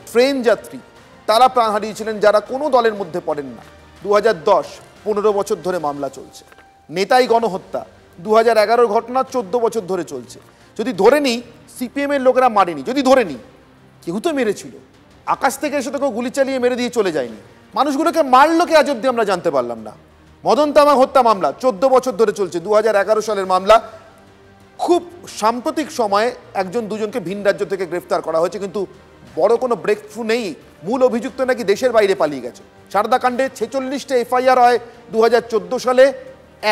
ট্রেন যাত্রী তারা প্রাণ হারিয়েছিলেন যারা কোনো দলের মধ্যে পড়েন না। 2010 15 বছর ধরে মামলা চলছে। নেতাই গণহত্যা 2011 ঘটনা 14 বছর ধরে চলছে। যদি ধরে নিই সিপিএমের লোকেরা মারেনি, যদি ধরে নিই কেউ তো মেরেছিল, আকাশ থেকে এসে তো কেউ গুলি চালিয়ে মেরে দিয়ে চলে যায়নি। মানুষগুলোকে মারলো কে আজ অব্দি আমরা জানতে পারলাম না। মদন তামাং হত্যা মামলা 14 বছর ধরে চলছে, 2011 সালের মামলা। খুব সাম্প্রতিক সময়ে 1-2জনকে ভিন রাজ্য থেকে গ্রেফতার করা হয়েছে, কিন্তু বড় কোনো ব্রেক থ্রু নেই। মূল অভিযুক্ত নাকি দেশের বাইরে পালিয়ে গেছে। সারদাকাণ্ডে 46টা এফআইআর হয় 2014 সালে,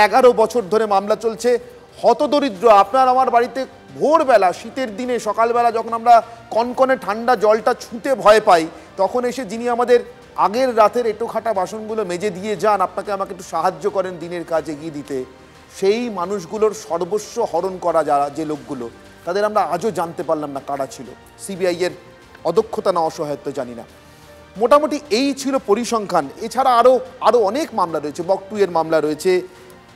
11 বছর ধরে মামলা চলছে। হতদরিদ্র, আপনার আমার বাড়িতে ভোরবেলা শীতের দিনে সকালবেলা যখন আমরা কনকনে ঠান্ডা জলটা ছুঁতে ভয় পাই, তখন এসে যিনি আমাদের আগের রাতের এঁটোখাটা বাসনগুলো মেজে দিয়ে যান, আপনাকে আমাকে একটু সাহায্য করেন দিনের কাজ এগিয়ে দিতে, সেই মানুষগুলোর সর্বস্ব হরণ করা যে লোকগুলো, তাদের আমরা আজও জানতে পারলাম না কারা ছিল। সিবিআই-এর অদক্ষতা না অসহায়ত্ব জানি না। মোটামুটি এই ছিল পরিসংখ্যান। এছাড়া আরও অনেক মামলা রয়েছে, বক 2 এর মামলা রয়েছে।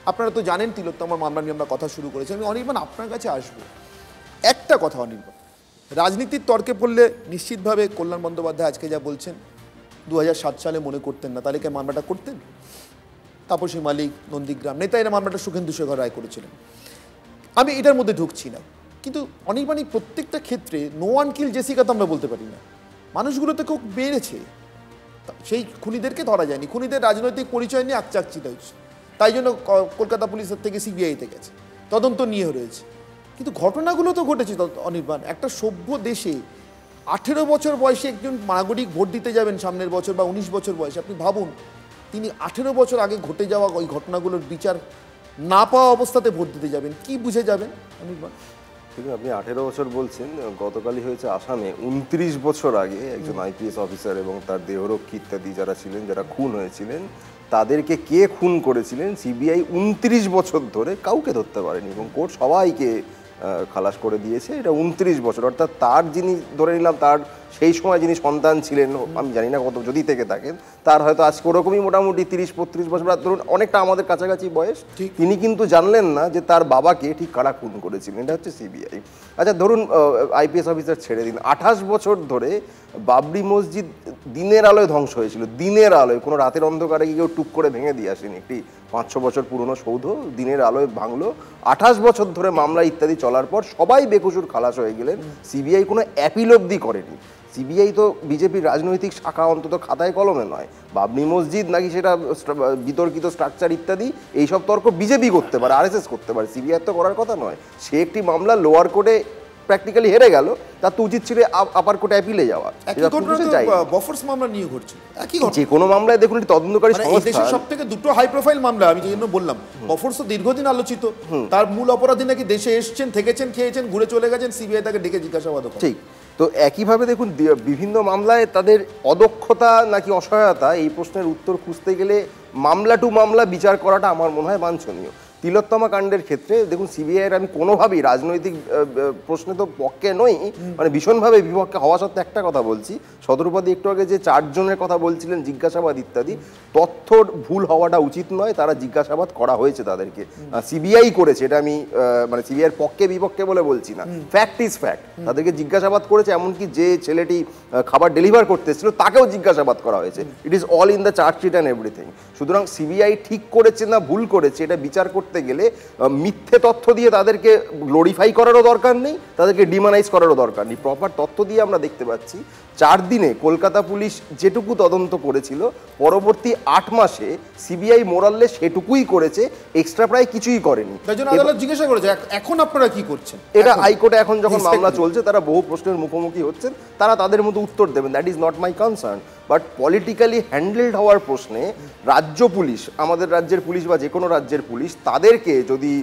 আপনারা তো জানেন তিলোত্তমার মামলা নিয়ে আমরা কথা শুরু করেছি। আমি অনির্বাণ আপনার কাছে আসবো। একটা কথা অনির্বাণ, রাজনীতির তর্কে পড়লে নিশ্চিতভাবে কল্যাণ বন্দ্যোপাধ্যায় আজকে যা বলছেন 2007 সালে মনে করতেন না, তাহলে কি মামলাটা করতেন? তাপসী মালিক, নন্দীগ্রাম নেতা, এরা মামলাটা সুখেন্দু শেখর রায় করেছিলেন। আমি এটার মধ্যে ঢুকছি না, কিন্তু অনির্বাণী প্রত্যেকটা ক্ষেত্রে নো ওয়ান কিল জেসিকা তো আমরা বলতে পারি না। মানুষগুলো তো কেউ মেরেছে, সেই খুনিদেরকে ধরা যায়নি। খুনিদের রাজনৈতিক পরিচয় নিয়ে আকচাকচিত হয়েছে, তাই জন্য কলকাতা পুলিশের থেকে সিবিআইতে গেছে, তদন্ত নিয়ে রয়েছে। কিন্তু ঘটনাগুলো তো ঘটেছে অনির্বাণ। একটা সভ্য দেশে 18 বছর বয়সে একজন নাগরিক ভোট দিতে যাবেন সামনের বছর, বা 19 বছর বয়সে, আপনি ভাবুন তিনি 18 বছর আগে ঘটে যাওয়া ওই ঘটনাগুলোর বিচার না পাওয়া অবস্থাতে ভোট দিতে যাবেন, কি বুঝে যাবেন অনির্বাণ? ঠিক, আপনি 18 বছর বলছেন, গতকালই হয়েছে আসামে 29 বছর আগে একজন আইপিএস অফিসার এবং তার দেহরক্ষী ইত্যাদি যারা ছিলেন, যারা খুন হয়েছিলেন, তাদেরকে কে খুন করেছিলেন সিবিআই 29 বছর ধরে কাউকে ধরতে পারেনি এবং কোর্ট সবাইকে খালাস করে দিয়েছে। এটা 29 বছর, অর্থাৎ তার যিনি ধরে নিলাম তার সেই সময় যিনি সন্তান ছিলেন, আমি জানি না কত যদি থেকে থাকেন, তার হয়তো আজকে ওরকমই মোটামুটি 30-35 বছর, ধরুন অনেকটা আমাদের কাছাকাছি বয়স, তিনি কিন্তু জানলেন না যে তার বাবাকে ঠিক কারা খুন করেছিলেন। এটা হচ্ছে সিবিআই। আচ্ছা ধরুন আইপিএস অফিসার ছেড়ে দিন, 28 বছর ধরে বাবরি মসজিদ দিনের আলোয় ধ্বংস হয়েছিল, দিনের আলোয়, কোনো রাতের অন্ধকারে কেউ টুক করে ভেঙে দিয়ে আসেনি। একটি 500 বছর পুরনো সৌধ দিনের আলোয় ভাঙলো। 28 বছর ধরে মামলা ইত্যাদি চলার পর সবাই বেকসুর খালাস হয়ে গেলেন, সিবিআই কোনো অ্যাপিল অবধি করেনি। সিবিআই তো বিজেপির রাজনৈতিক শাখা, অন্তত খাতায় কলমে নয়। বাবরি মসজিদ নাকি সেটা বিতর্কিত স্ট্রাকচার ইত্যাদি এইসব তর্ক বিজেপি করতে পারে, আরএসএস করতে পারে, সিবিআই তো করার কথা নয়। সে একটি মামলা লোয়ার কোর্টে প্র্যাকটিক্যালি হেরে গেল, তার তো উচিত ছিল আপার কোর্টে অ্যাপিলে যাওয়া। বফরস মামলা নিয়ে ঘটছে একই যে কোনো মামলায় দেখুন তদন্তকারী সংস্থা, সবথেকে দুটো হাই প্রোফাইল মামলা, আমি যে জন্য বললাম বফরস দীর্ঘদিন আলোচিত, তার মূল অপরাধী নাকি দেশে এসেছেন, থেকেছেন, খেয়েছেন, ঘুরে চলে গেছেন, সিবিআই তাকে ডেকে জিজ্ঞাসাবাদ করে। ঠিক। তো একইভাবে দেখুন বিভিন্ন মামলায় তাদের অদক্ষতা নাকি অসহায়তা, এই প্রশ্নের উত্তর খুঁজতে গেলে মামলা টু মামলা বিচার করাটা আমার মনে হয় বাঞ্ছনীয়। তিলোত্তমা কাণ্ডের ক্ষেত্রে দেখুন সিবিআইয়ের আমি কোনোভাবেই রাজনৈতিক প্রশ্নে তো পক্ষে নই, মানে ভীষণভাবে বিপক্ষে হওয়া সত্ত্বেও একটা কথা বলছি, সদরুপাদি একটু আগে যে 4 জনের কথা বলছিলেন জিজ্ঞাসাবাদ ইত্যাদি, তথ্য ভুল হওয়াটা উচিত নয়, তারা জিজ্ঞাসাবাদ করা হয়েছে তাদেরকে, সিবিআই করেছে, এটা আমি মানে সিবিআইয়ের পক্ষে বিপক্ষে বলে বলছি না, ফ্যাক্ট ইজ ফ্যাক্ট, তাদেরকে জিজ্ঞাসাবাদ করেছে। এমনকি যে ছেলেটি খাবার ডেলিভার করতে এসেছিল তাকেও জিজ্ঞাসাবাদ করা হয়েছে। It is all in the chargesheet and everything. সুতরাং সিবিআই ঠিক করেছে না ভুল করেছে এটা বিচার করতে গেলে মিথ্যে তথ্য দিয়ে তাদেরকে গ্লোরিফাই করারও দরকার নেই, তাদেরকে ডিমানাইজ করারও দরকার নেই। প্রপার তথ্য দিয়ে আমরা দেখতে পাচ্ছি 4 দিনে কলকাতা পুলিশ যেটুকু তদন্ত করেছিল, পরবর্তী 8 মাসে সিবিআই মোরাললে সেটুকুই করেছে, এক্সট্রা প্রায় কিছুই করেনি। আদালত জিজ্ঞাসা করেছে এখন আপনারা কি করছেন, এটা হাইকোর্টে এখন যখন মামলা চলছে, তারা বহু প্রশ্নের মুখোমুখি হচ্ছেন, তারা তাদের মতো উত্তর দেবেন, that is not my concern. But politically handled হওয়ার প্রশ্নে রাজ্য পুলিশ, আমাদের রাজ্যের পুলিশ বা যে কোনো রাজ্যের পুলিশ, তাদেরকে যদি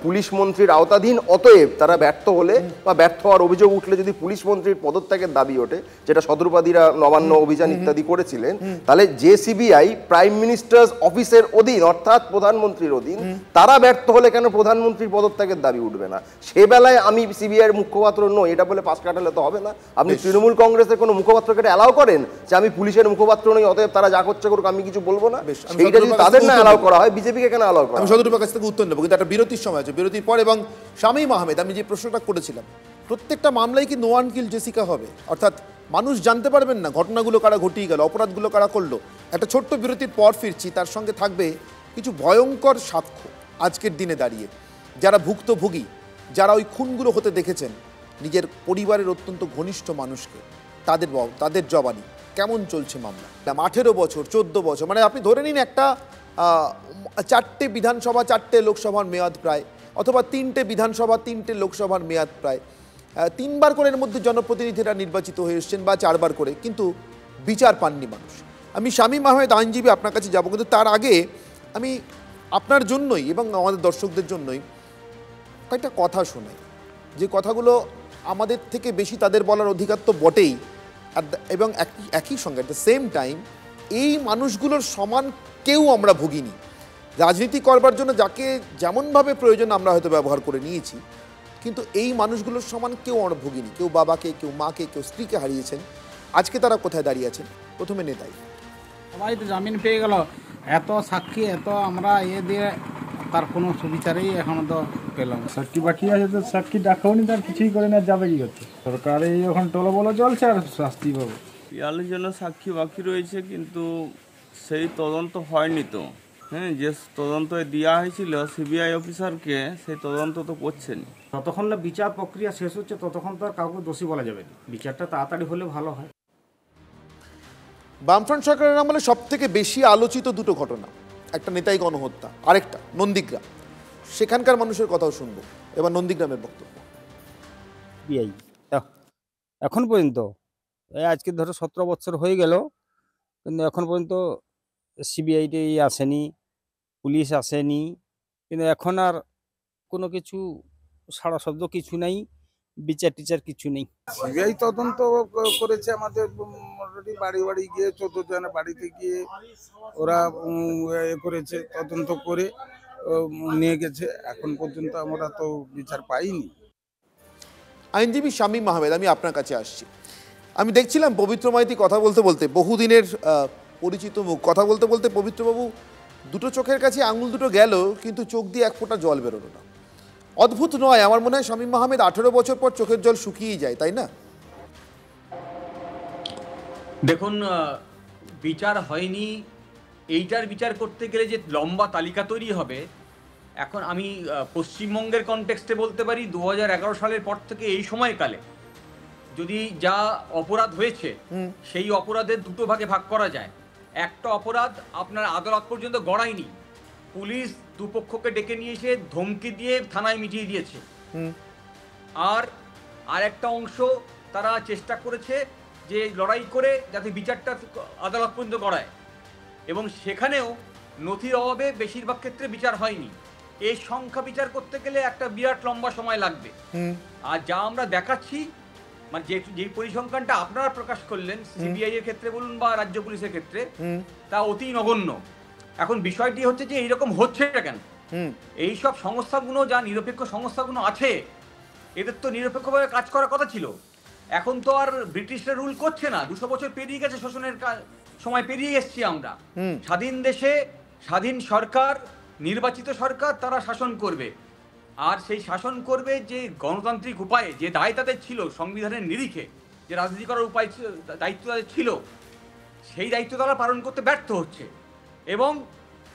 পুলিশ মন্ত্রীর আওতাধীন, অতএব তারা ব্যর্থ হলে বা ব্যর্থ হওয়ার অভিযোগ উঠলে যদি পুলিশ মন্ত্রীর পদত্যাগের দাবি ওঠে, যেটা সদরুপাদিরা নবান্ন অভিযান ইত্যাদি করেছিলেন, তাহলে যে সিবিআই প্রাইম মিনিস্টার্স অফিসের অধীন অর্থাৎ প্রধানমন্ত্রীর অধীন, তারা ব্যর্থ হলে কেন প্রধানমন্ত্রীর পদত্যাগের দাবি উঠবে না? সে বেলায় আমি সিবিআইয়ের মুখপাত্র নই এটা বলে পাশ কাটালে তো হবে না। আপনি তৃণমূল কংগ্রেসের কোনো মুখপাত্রকে অ্যালাউ করেন যে আমি পুলিশের মুখপাত্র নই, অতএব তারা যা করছে করুক, আমি কিছু বলবো না? সেইটা যদি তাদের না অ্যালাউ করা হয়, বিজেপিকে কেন অ্যালাউ করা? আমি সদরুপার কাছ থেকে উত্তর নেবো, কিন্তু একটা বিরতির সময় আছে, বিরতির পর। এবং শামীম আহমেদ, আমি যে প্রশ্নটা করেছিলাম, প্রত্যেকটা মামলায় কি নো ওয়ান কিল জেসিকা হবে? অর্থাৎ মানুষ জানতে পারবেন না ঘটনাগুলো কারা ঘটিয়ে গেল, অপরাধগুলো কারা করলো। একটা ছোট্ট বিরতির পর ফিরছি, তার সঙ্গে থাকবে কিছু ভয়ঙ্কর সাক্ষ্য আজকের দিনে দাঁড়িয়ে, যারা ভুক্তভোগী, যারা ওই খুনগুলো হতে দেখেছেন, নিজের পরিবারের অত্যন্ত ঘনিষ্ঠ মানুষকে, তাদের জবানি কেমন চলছে মামলা। 18 বছর 14 বছর, মানে আপনি ধরে নিন একটা 4টে বিধানসভা 4টে লোকসভার মেয়াদ প্রায়, অথবা 3টে বিধানসভা 3টে লোকসভার মেয়াদ প্রায়, 3বার করে এর মধ্যে জনপ্রতিনিধিরা নির্বাচিত হয়ে এসছেন বা 4বার করে, কিন্তু বিচার পাননি মানুষ। আমি শামীম আহমেদ আইনজীবী আপনার কাছে যাবো, কিন্তু তার আগে আমি আপনার জন্যই এবং আমাদের দর্শকদের জন্যই কয়েকটা কথা শোনাই, যে কথাগুলো আমাদের থেকে বেশি তাদের বলার অধিকার তো বটেই, এবং একই সঙ্গে অ্যাট দ্য সেম টাইম এই মানুষগুলোর সমান কেউ আমরা ভুগিনি। রাজনীতি করবার জন্য যাকে যেমনভাবে প্রয়োজন আমরা হয়তো ব্যবহার করে নিয়েছি, কিন্তু এই মানুষগুলোর সমান কেউ আমরা ভুগিনি। কেউ বাবাকে, কেউ মাকে, কেউ স্ত্রীকে হারিয়েছেন। আজকে তারা কোথায় দাঁড়িয়ে আছেন? প্রথমে নেতাই, সবাই তো জামিন পেয়ে গেল, এত সাক্ষী, এত আমরা দিয়ে তার কোনো সুবিচারেই এখনো তো পেলাম। সাক্ষী বাকি আছে, তো সাক্ষী ডাকাও নি, তার কিছুই করে না, যাবে কি করতে? সরকার এই এখন টলবলো চলছে আর শাস্তি পাবে। পিয়ালের জন্য সাক্ষী বাকি রয়েছে, কিন্তু সেই তদন্ত হয়নি তো। হ্যাঁ, যে তদন্ত দেওয়া হয়েছিল সিবিআই অফিসারকে, সেই তদন্ত তো করছেন। যতক্ষণ না বিচার প্রক্রিয়া শেষ হচ্ছে ততক্ষণ তো আর কাউকে দোষী বলা যাবে না। বিচারটা তাড়াতাড়ি হলে ভালো হয়। বামফ্রন্ট সরকারের আমলে সব থেকে বেশি আলোচিত দুটো ঘটনা, একটা নেতাই গণহত্যা, আরেকটা নন্দীগ্রাম। সেখানকার মানুষের কথাও শুনবো। এবার নন্দীগ্রামের বক্তব্য। এখন পর্যন্ত আজকে ধরো 17 বছর হয়ে গেল, কিন্তু এখন পর্যন্ত সিবিআইটি আসেনি, পুলিশ আসেনি, কিন্তু এখন আর কোনো কিছু সাড়া শব্দ কিছু নাই, বিচার টিচার কিছু নেই। সিবিআই তদন্ত করেছে আমাদের অলরেডি বাড়ি বাড়ি গিয়ে 14 জনের বাড়িতে গিয়ে ওরা করেছে, তদন্ত করে নিয়ে গেছে। এখন পর্যন্ত আমরা তো বিচার পাইনি। আইনজীবী শামীম আহমেদ, আমি আপনার কাছে আসছি। আমি দেখছিলাম পবিত্র মাইতি কথা বলতে বলতে, বহুদিনের পরিচিত মুখ, কথা বলতে বলতে পবিত্রবাবু দুটো চোখের কাছে আঙুল দুটো গেল, কিন্তু চোখ দিয়ে এক ফোঁটা জল বেরোলো না। অদ্ভুত নয়? আমার মনে হয় শামীম আহমেদ 18 বছর পর চোখের জল শুকিয়েই যায়, তাই না? দেখুন, বিচার হয়নি, এইটার বিচার করতে গেলে যে লম্বা তালিকা তৈরি হবে, এখন আমি পশ্চিমবঙ্গের কনটেক্সটে বলতে পারি 2011 সালের পর থেকে এই সময়কালে যদি যা অপরাধ হয়েছে সেই অপরাধের দুটো ভাগে ভাগ করা যায়। একটা অপরাধ আপনার আদালত পর্যন্ত গড়ায়নি, পুলিশ দুপক্ষকে ডেকে নিয়ে এসে ধমকি দিয়ে থানায় মিটিয়ে দিয়েছে, আর একটা অংশ তারা চেষ্টা করেছে যে লড়াই করে যাতে বিচারটা আদালত পর্যন্ত গড়ায়, এবং সেখানেও নথির অভাবে বেশিরভাগ ক্ষেত্রে বিচার হয়নি। এই সংখ্যা বিচার করতে গেলে একটা বিরাট লম্বা সময় লাগবে। আর যা আমরা দেখাচ্ছি, মানে যে পরিসংখ্যানটা আপনারা প্রকাশ করলেন সিবিআই এর ক্ষেত্রে বলুন বা রাজ্য পুলিশের ক্ষেত্রে, তা অতি নগণ্য। এখন বিষয়টি হচ্ছে যে এইরকম হচ্ছে কেন? এইসব সংস্থাগুলো, যা নিরপেক্ষ সংস্থাগুলো আছে, এদের তো নিরপেক্ষভাবে কাজ করার কথা ছিল। এখন তো আর ব্রিটিশরা রুল করছে না, 200 বছর পেরিয়ে গেছে, শোষণের সময় পেরিয়ে এসছি আমরা। স্বাধীন দেশে স্বাধীন সরকার, নির্বাচিত সরকার, তারা শাসন করবে, আর সেই শাসন করবে যে গণতান্ত্রিক উপায়ে, যে দায় তাদের ছিল সংবিধানের নিরিখে, যে রাজনীতি করার উপায় দায়িত্ব তাদের ছিল, সেই দায়িত্ব তারা পালন করতে ব্যর্থ হচ্ছে। এবং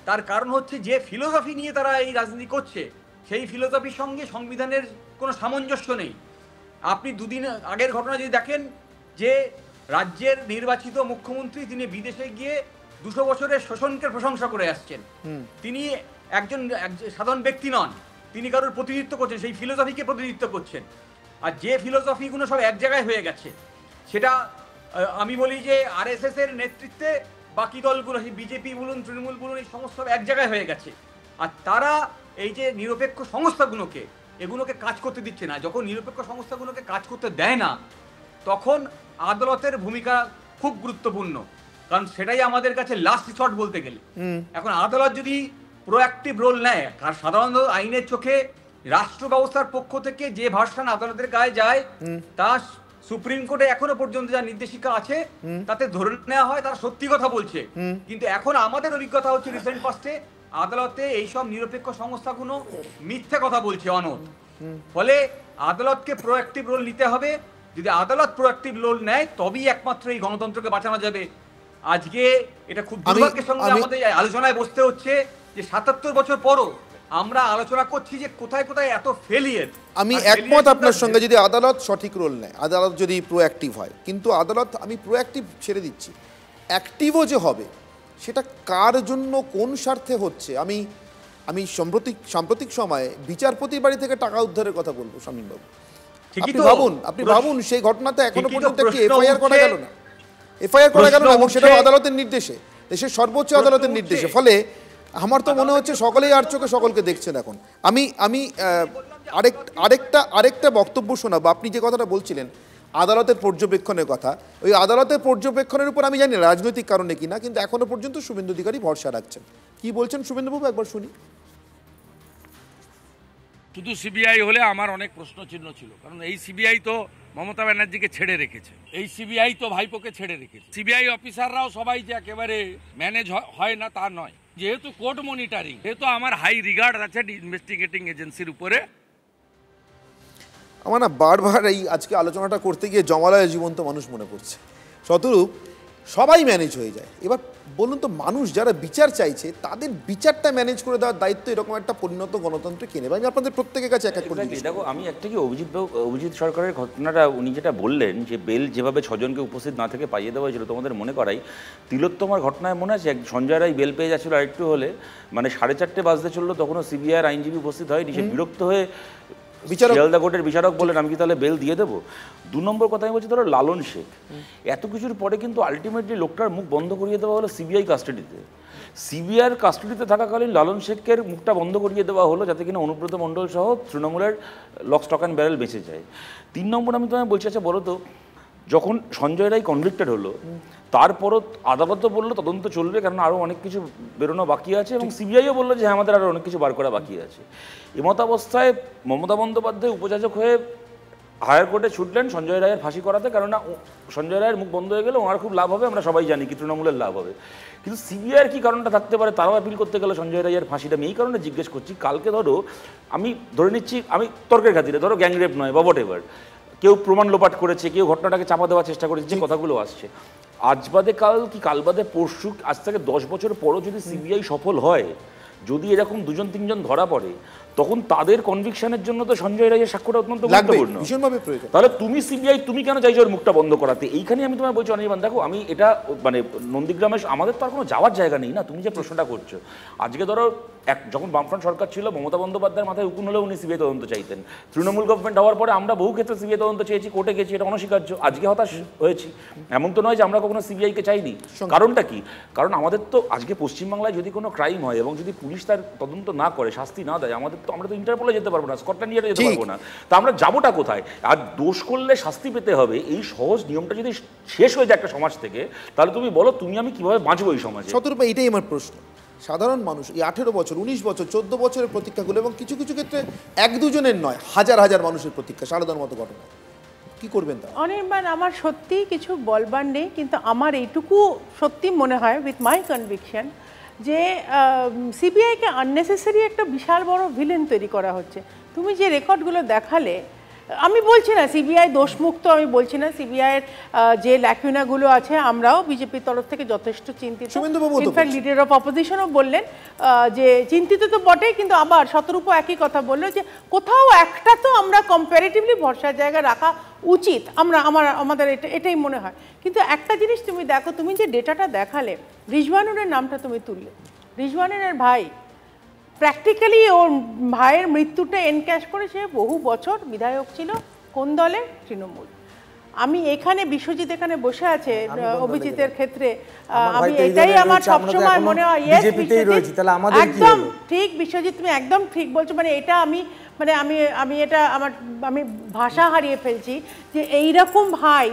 তার কারণ হচ্ছে যে ফিলোসফি নিয়ে তারা এই রাজনীতি করছে, সেই ফিলোসফির সঙ্গে সংবিধানের কোনো সামঞ্জস্য নেই। আপনি দুদিন আগের ঘটনা যদি দেখেন, যে রাজ্যের নির্বাচিত মুখ্যমন্ত্রী তিনি বিদেশে গিয়ে 200 বছরের শোষণকে প্রশংসা করে আসছেন। তিনি একজন সাধারণ ব্যক্তি নন, তিনি কারোর প্রতিনিধিত্ব করছেন, সেই ফিলোসফিকে প্রতিনিধিত্ব করছেন। আর যে ফিলোসফিগুলো সব এক জায়গায় হয়ে গেছে, সেটা আমি বলি যে আরএসএস এর নেতৃত্বে বাকি দলগুলো, বিজেপি বলুন, তৃণমূল বলুন, এই সমস্ত এক জায়গায় হয়ে গেছে। আর তারা এই যে নিরপেক্ষ সংস্থাগুলোকে, এগুলোকে কাজ করতে দিচ্ছে না। যখন নিরপেক্ষ সংস্থাগুলোকে কাজ করতে দেয় না, তখন আদালতের ভূমিকা খুব গুরুত্বপূর্ণ, কারণ সেটাই আমাদের কাছে লাস্ট রিসর্ট বলতে গেলে। এখন আদালত যদি প্রোঅ্যাক্টিভ রোল নেয়, আর সাধারণত আইনের চোখে রাষ্ট্র ব্যবস্থার পক্ষ থেকে যে ভার্সন আদালতের গায়ে যায়, তা সুপ্রিম কোর্টে এখনো পর্যন্ত যা নির্দেশিকা আছে তাতে ধরে নেওয়া হয় তারা সত্যি কথা বলছে। কিন্তু এখন আমাদের অভিজ্ঞতা হচ্ছে রিসেন্ট পাস্টে আদালতে এইসব নিরপেক্ষ সংস্থাগুলো মিথ্যে কথা বলছে অনথ। ফলে আদালতকে প্রোঅ্যাক্টিভ রোল নিতে হবে। যদি আদালত প্রোঅ্যাক্টিভ রোল নেয়, তবেই একমাত্র এই গণতন্ত্রকে বাঁচানো যাবে। আজকে এটা খুব দুর্ভাগ্যের সঙ্গে আমাদের আলোচনায় বসতে হচ্ছে যে 77 বছর পরও আমরা আলোচনা করছি যে কোথায় কোথায় এত ফেলিয়ার। আমি একমত আপনার সঙ্গে, যদি আদালত সঠিক রোল নেয়, আদালত যদি প্রোঅ্যাক্টিভ হয়। কিন্তু আদালত, আমি প্রোঅ্যাক্টিভ ছেড়ে দিচ্ছি, অ্যাক্টিভও যে হবে, সেটা কার জন্য, কোন স্বার্থে হচ্ছে? আমি সাম্প্রতিক সময়ে বিচারপতির বাড়ি থেকে টাকা উদ্ধারের কথা বলবো শামীমবাবু। আপনি ভাবুন সেই ঘটনাতে এখনো পর্যন্ত একটি এফআইআর করা গেল না, এবং সেটাও আদালতের নির্দেশে, দেশের সর্বোচ্চ আদালতের নির্দেশে। ফলে আমার তো মনে হচ্ছে সকলেই আর চোখে সকলকে দেখছেন এখন। আমি আরেকটা বক্তব্য শোনাবো। আপনি যে কথাটা বলছিলেন আদালতের পর্যবেক্ষণের কথা, ওই আদালতের পর্যবেক্ষণের উপর আমি জানি রাজনৈতিক কারণে কিনা, কিন্তু এখনো পর্যন্ত শুভেন্দু অধিকারী ভরসা রাখছেন। কি বলছেন শুভেন্দুবাবু, একবার শুনি। শুধু সিবিআই হলে আমার অনেক প্রশ্ন চিহ্ন ছিল, কারণ এই সিবিআই তো মমতা ব্যানার্জিকে ছেড়ে রেখেছে, এই সিবিআই তো ভাইপোকে ছেড়ে রেখেছে। সিবিআই অফিসাররাও সবাই যে একেবারে ম্যানেজ হয় না তা নয়, যেহেতু কোর্ট মনিটরিং, যেহেতু আমার হাই রিগার্ড আছে ইনভেস্টিগেটিং এজেন্সির উপরে। আমার না বারবার এই আজকে আলোচনাটা করতে গিয়ে জমালয় জীবন্ত মানুষ মনে পড়ছে। শতরূপ সবাই ম্যানেজ হয়ে যায়। এবার বলুন তো, মানুষ যারা বিচার চাইছে তাদের বিচারটা ম্যানেজ করে দেওয়ার দায়িত্ব এরকম একটা পরিণত গণতন্ত্রে কে নেবে? আমি আপনাদের প্রত্যেকের কাছে এক এক করে দেখো, আমি একটা কি অভিজিৎ সরকারের ঘটনাটা উনি যেটা বললেন যে বেল যেভাবে 6 জনকে উপস্থিত না থেকে পাইয়ে দেওয়া হয়েছিল, তোমাদের মনে করাই তিলোত্তমার ঘটনায় মনে আছে সঞ্জয় রায় বেল পেয়ে যাচ্ছিল আরেকটু হলে, মানে 4:30 বাজতে চললো, তখনও সিবিআইয়ের আইনজীবী উপস্থিত হয়নি। সে বিরক্ত হয়ে শিয়ালদা কোর্টের বিচারক বলেন আমি কি তাহলে বেল দিয়ে দেবো? 2 নম্বর কথা আমি বলছি, ধরো লালন শেখ, এত কিছুর পরে কিন্তু আলটিমেটলি লোকটার মুখ বন্ধ করিয়ে দেওয়া হলো সিবিআই কাস্টাডিতে। সিবিআইয়ের কাস্টাডিতে থাকাকালীন লালন শেখের মুখটা বন্ধ করিয়ে দেওয়া হলো, যাতে কিনা অনুব্রত মণ্ডল সহ তৃণমূলের লক স্টক অ্যান্ড ব্যারেল বেঁচে যায়। 3 নম্বর আমি তোমায় বলছি, আচ্ছা বলো তো, যখন সঞ্জয় রায় কনভিক্টেড হলো, তারপরও আদালতও বললো তদন্ত চলবে, কারণ আরও অনেক কিছু বেরোনো বাকি আছে, এবং সিবিআইও বললো যে আমাদের আরও অনেক কিছু বার করা বাকি আছে। এমতাবস্থায় মমতা বন্দ্যোপাধ্যায় উপযাচক হয়ে হায়ার কোর্টে ছুটলেন সঞ্জয় রায়ের ফাঁসি করাতে, কেননা সঞ্জয় রায়ের মুখ বন্ধ হয়ে গেলে ওনার খুব লাভ হবে, আমরা সবাই জানি কি তৃণমূলের লাভ হবে। কিন্তু সিবিআইয়ের কি কারণটা থাকতে পারে তারাও অ্যাপিল করতে গেলে সঞ্জয় রায়ের ফাঁসিটা? আমি এই কারণে জিজ্ঞেস করছি, কালকে ধরো আমি ধরে নিচ্ছি, আমি তর্কের খাতিরে ধরো গ্যাংরেপ নয় বা হোয়াট এভার, কেউ প্রমাণ লোপাট করেছে, কেউ ঘটনাটাকে চাপা দেওয়ার চেষ্টা করেছে, যে কথাগুলো আসছে আজ বাদে কাল কি কাল বাদে পরশু, আজ থেকে 10 বছর পরও যদি সিবিআই সফল হয়, যদি এরকম 2-3 ধরা পড়ে, তখন তাদের কনভিকশনের জন্য তো সঞ্জয় রায়ের সাক্ষ্যটা অত্যন্ত গুরুত্বপূর্ণ। তাহলে তুমি সিবিআই তুমি কেন চাইছো ওর মুখটা বন্ধ করাতে? এইখানে আমি তোমায় বলছি অনির্বাণ, দেখো আমি এটা মানে নন্দীগ্রামে আমাদের তো আর কোনো যাওয়ার জায়গা নেই না, তুমি যে প্রশ্নটা করছো। আজকে ধরো যখন বামফ্রন্ট সরকার ছিল, মমতা বন্দ্যোপাধ্যায়ের মাথায় উকুন হলে উনি সিবিআই তদন্ত চাইতেন। তৃণমূল গভর্নমেন্ট হওয়ার পরে আমরা বহু ক্ষেত্রে সিবিআই তদন্ত চেয়েছি, কোর্টে গেছি, এটা অনস্বীকার্য। আজকে হতাশ হয়েছি, এমন তো নয় যে আমরা কখনো সিবিআইকে চাইনি। কারণটা কি? কারণ আমাদের তো আজকে পশ্চিমবাংলায় যদি কোনো ক্রাইম হয় এবং যদি পুলিশ তার তদন্ত না করে, শাস্তি না দেয়, আমরা তো ইন্টারপোলে যেতে পারবো না, স্কটল্যান্ড ইয়ার্ডে যেতে পারবো না। তা আমরা যাবোটা কোথায়? আর দোষ করলে শাস্তি পেতে হবে, এই সহজ নিয়মটা যদি শেষ হয়ে যায় একটা সমাজ থেকে, তাহলে তুমি বলো তুমি আমি কিভাবে বাঁচবো এই সমাজে? শতরূপা, এটাই আমার প্রশ্ন। সাধারণ মানুষ এই 18 বছর, 19 বছর, 14 বছরের প্রতীক্ষাগুলো, এবং কিছু কিছু ক্ষেত্রে 1-2 নয়, হাজার হাজার মানুষের প্রতীক্ষা, সারদার মতো ঘটনা, কি করবেন তা? অনির্বাণ, আমার সত্যি কিছু বলবার নেই, কিন্তু আমার এইটুকু সত্যি মনে হয় উইথ মাই কনভিকশন যে সিবিআইকে আননেসেসারি একটা বিশাল বড় ভিলেন তৈরি করা হচ্ছে। তুমি যে রেকর্ডগুলো দেখালে, আমি বলছি না সিবিআই দোষমুক্ত, আমি বলছি না সিবিআইয়ের যে ল্যাকুনাগুলো আছে, আমরাও বিজেপির তরফ থেকে যথেষ্ট চিন্তিত। ইনফ্যাক্ট লিডার অফ অপোজিশনও বললেন যে চিন্তিত তো বটেই, কিন্তু আবার শতরূপ একই কথা বললো যে কোথাও একটা তো আমরা কম্পারেটিভলি ভরসার জায়গা রাখা উচিত, আমাদের এটাই মনে হয়। কিন্তু একটা জিনিস তুমি দেখো, তুমি যে ডেটাটা দেখালে, রিজওয়ানুরের নামটা তুমি তুললে, রিজওয়ানুরের ভাই প্র্যাকটিক্যালি ওর ভাইয়ের মৃত্যুটা এনক্যাশ করে সে বহু বছর বিধায়ক ছিল। কোন দলে? তৃণমূল। আমি এখানে বিশ্বজিৎ এখানে বসে আছে অভিজিতের ক্ষেত্রে, আমি এটাই আমার সবসময় মনে হয় একদম ঠিক বিশ্বজিৎ, তুমি একদম ঠিক বলছো। মানে এটা আমি এটা আমি ভাষা হারিয়ে ফেলছি যে এইরকম ভাই,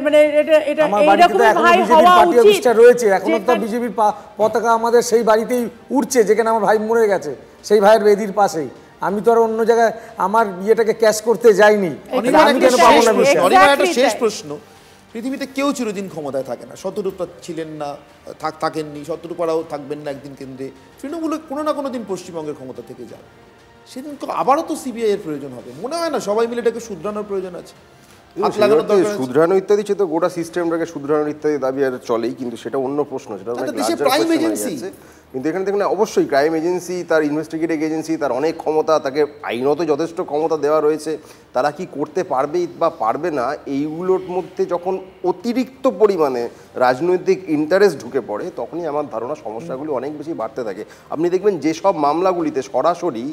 মানে এটা এইরকম ভাই হওয়া উচিত রয়েছে। এখনো তো বিজেপির পতাকা আমাদের সেই বাড়িতেই উঠছে যেখানে আমার ভাই মরে গেছে, সেই ভাইয়ের বেদির পাশেই। আমি তো আর অন্য জায়গায় আমার বিয়েটাকে ক্যাশ করতে যাইনি। শেষ প্রশ্ন, পৃথিবীতে কেউ চিরদিন ক্ষমতায় থাকে না। শতরূপা ছিলেন না, থাকেননি, শতরূপারাও থাকবেন না একদিন কেন্দ্রে। তৃণমূল কোনো না কোনো দিন পশ্চিমবঙ্গের ক্ষমতা থেকে যাবে, সেদিন আবারও তো সিবিআই এর প্রয়োজন হবে। মনে হয় না সবাই মিলে এটাকে শুধরানোর প্রয়োজন আছে? শুধরানো ইত্যাদি, সে তো গোটা সিস্টেমটাকে শুধরানোর ইত্যাদি দাবি আর চলেই, কিন্তু সেটা অন্য প্রশ্ন, সেটা কিন্তু এখানে দেখুন অবশ্যই ক্রাইম এজেন্সি, তার ইনভেস্টিগেটিং এজেন্সি, তার অনেক ক্ষমতা, তাকে আইনত যথেষ্ট ক্ষমতা দেওয়া রয়েছে। তারা কি করতে পারবে বা পারবে না, এইগুলোর মধ্যে যখন অতিরিক্ত পরিমাণে রাজনৈতিক ইন্টারেস্ট ঢুকে পড়ে, তখনই আমার ধারণা সমস্যাগুলি অনেক বেশি বাড়তে থাকে। আপনি দেখবেন যেসব মামলাগুলিতে সরাসরি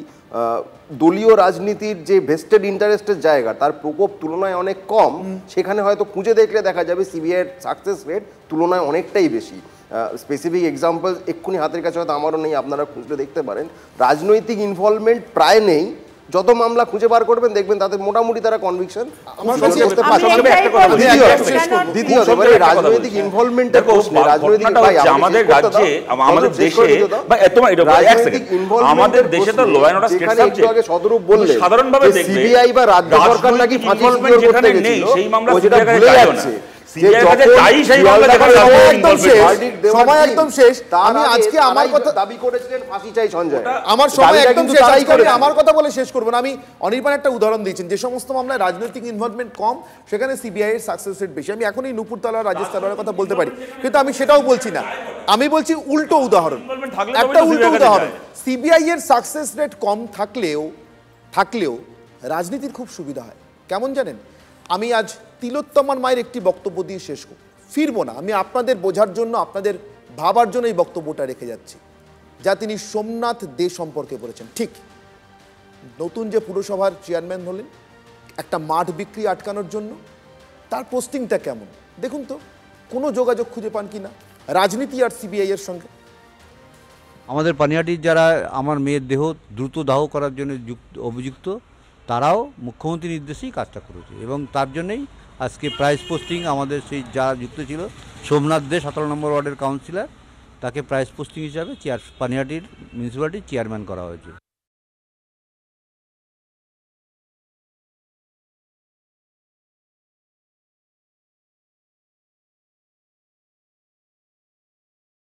দলীয় রাজনীতির যে ভেস্টেড ইন্টারেস্টের জায়গা, তার প্রকোপ তুলনায় অনেক কম, সেখানে হয়তো খুঁজে দেখলে দেখা যাবে সিবিআইয়ের সাকসেস রেট তুলনায় অনেকটাই বেশি। স্পেসিফিক এক্সাম্পল এক্ষুনি হাতের কাছে হয়তো আমারও নেই, আপনারা খুঁজলে দেখতে পারেন। রাজনৈতিক ইনভলভমেন্ট প্রায় নেই, যত মামলা খুঁজে বার করবেন দেখবেন তাদের মোটামুটি তারা কনভিকশন। দ্বিতীয়ত রাজনৈতিক ইনভলভমেন্টের প্রশ্নে আমাদের রাজ্যে, আমাদের দেশে, আমাদের দেশে তো law and order state subject, সদরূপ বললে সাধারণভাবে সিবিআই বা রাজ্য সরকার নাকি ফাঁসি করতে গেছিল, সেই মামলা যেটা ভুলে যাচ্ছে। সময় একদম শেষ। আমি আজকে আমার কথা দাবি করেছিলেন ফাঁসি চাই সঞ্জয়, আমার সময় একদম শেষ। আমার কথা বলে শেষ করবো না। আমি অনির্বাণ একটা উদাহরণ দিয়েছেন, যে সমস্ত মামলায় রাজনৈতিক ইনভলভমেন্ট কম, সেখানে সিবিআই এর সাকসেস রেট বেশি। আমি এখনই নূপুর তলোয়ার, রাজেশ তলোয়ারের কথা বলতে পারি, কিন্তু আমি সেটাও বলছি না। আমি বলছি উল্টো উদাহরণ, একটা উল্টো উদাহরণ। সিবিআই এর সাকসেস রেট কম থাকলেও রাজনীতির খুব সুবিধা হয়। কেমন জানেন? আমি আজ তিলোত্তমার মায়ের একটি বক্তব্য দিয়ে শেষ করব, ফিরবো না। আমি আপনাদের বোঝার জন্য, আপনাদের ভাবার জন্য এই বক্তব্যটা রেখে যাচ্ছি, যা তিনি সোমনাথ দে সম্পর্কে বলেছেন। ঠিক নতুন যে পুরসভার চেয়ারম্যান হলেন, একটা মাঠ বিক্রি আটকানোর জন্য, তার পোস্টিংটা কেমন দেখুন তো, কোনো যোগাযোগ খুঁজে পান কি না রাজনীতি আর সিবিআই এর সঙ্গে? আমাদের পানিহাটির যারা আমার মেয়ের দেহ দ্রুত দাহ করার জন্য অভিযুক্ত, তারাও মুখ্যমন্ত্রী নির্দেশেই কাজটা করেছে, এবং তার জন্যই আজকে প্রাইজ পোস্টিং আমাদের সেই যারা যুক্ত ছিল, সোমনাথ দে 17 নম্বর ওয়ার্ডের কাউন্সিলর, তাকে প্রাইজ পোস্টিং হিসাবে পানিহাটির মিউনিসিপ্যালিটির চেয়ারম্যান করা হয়েছে।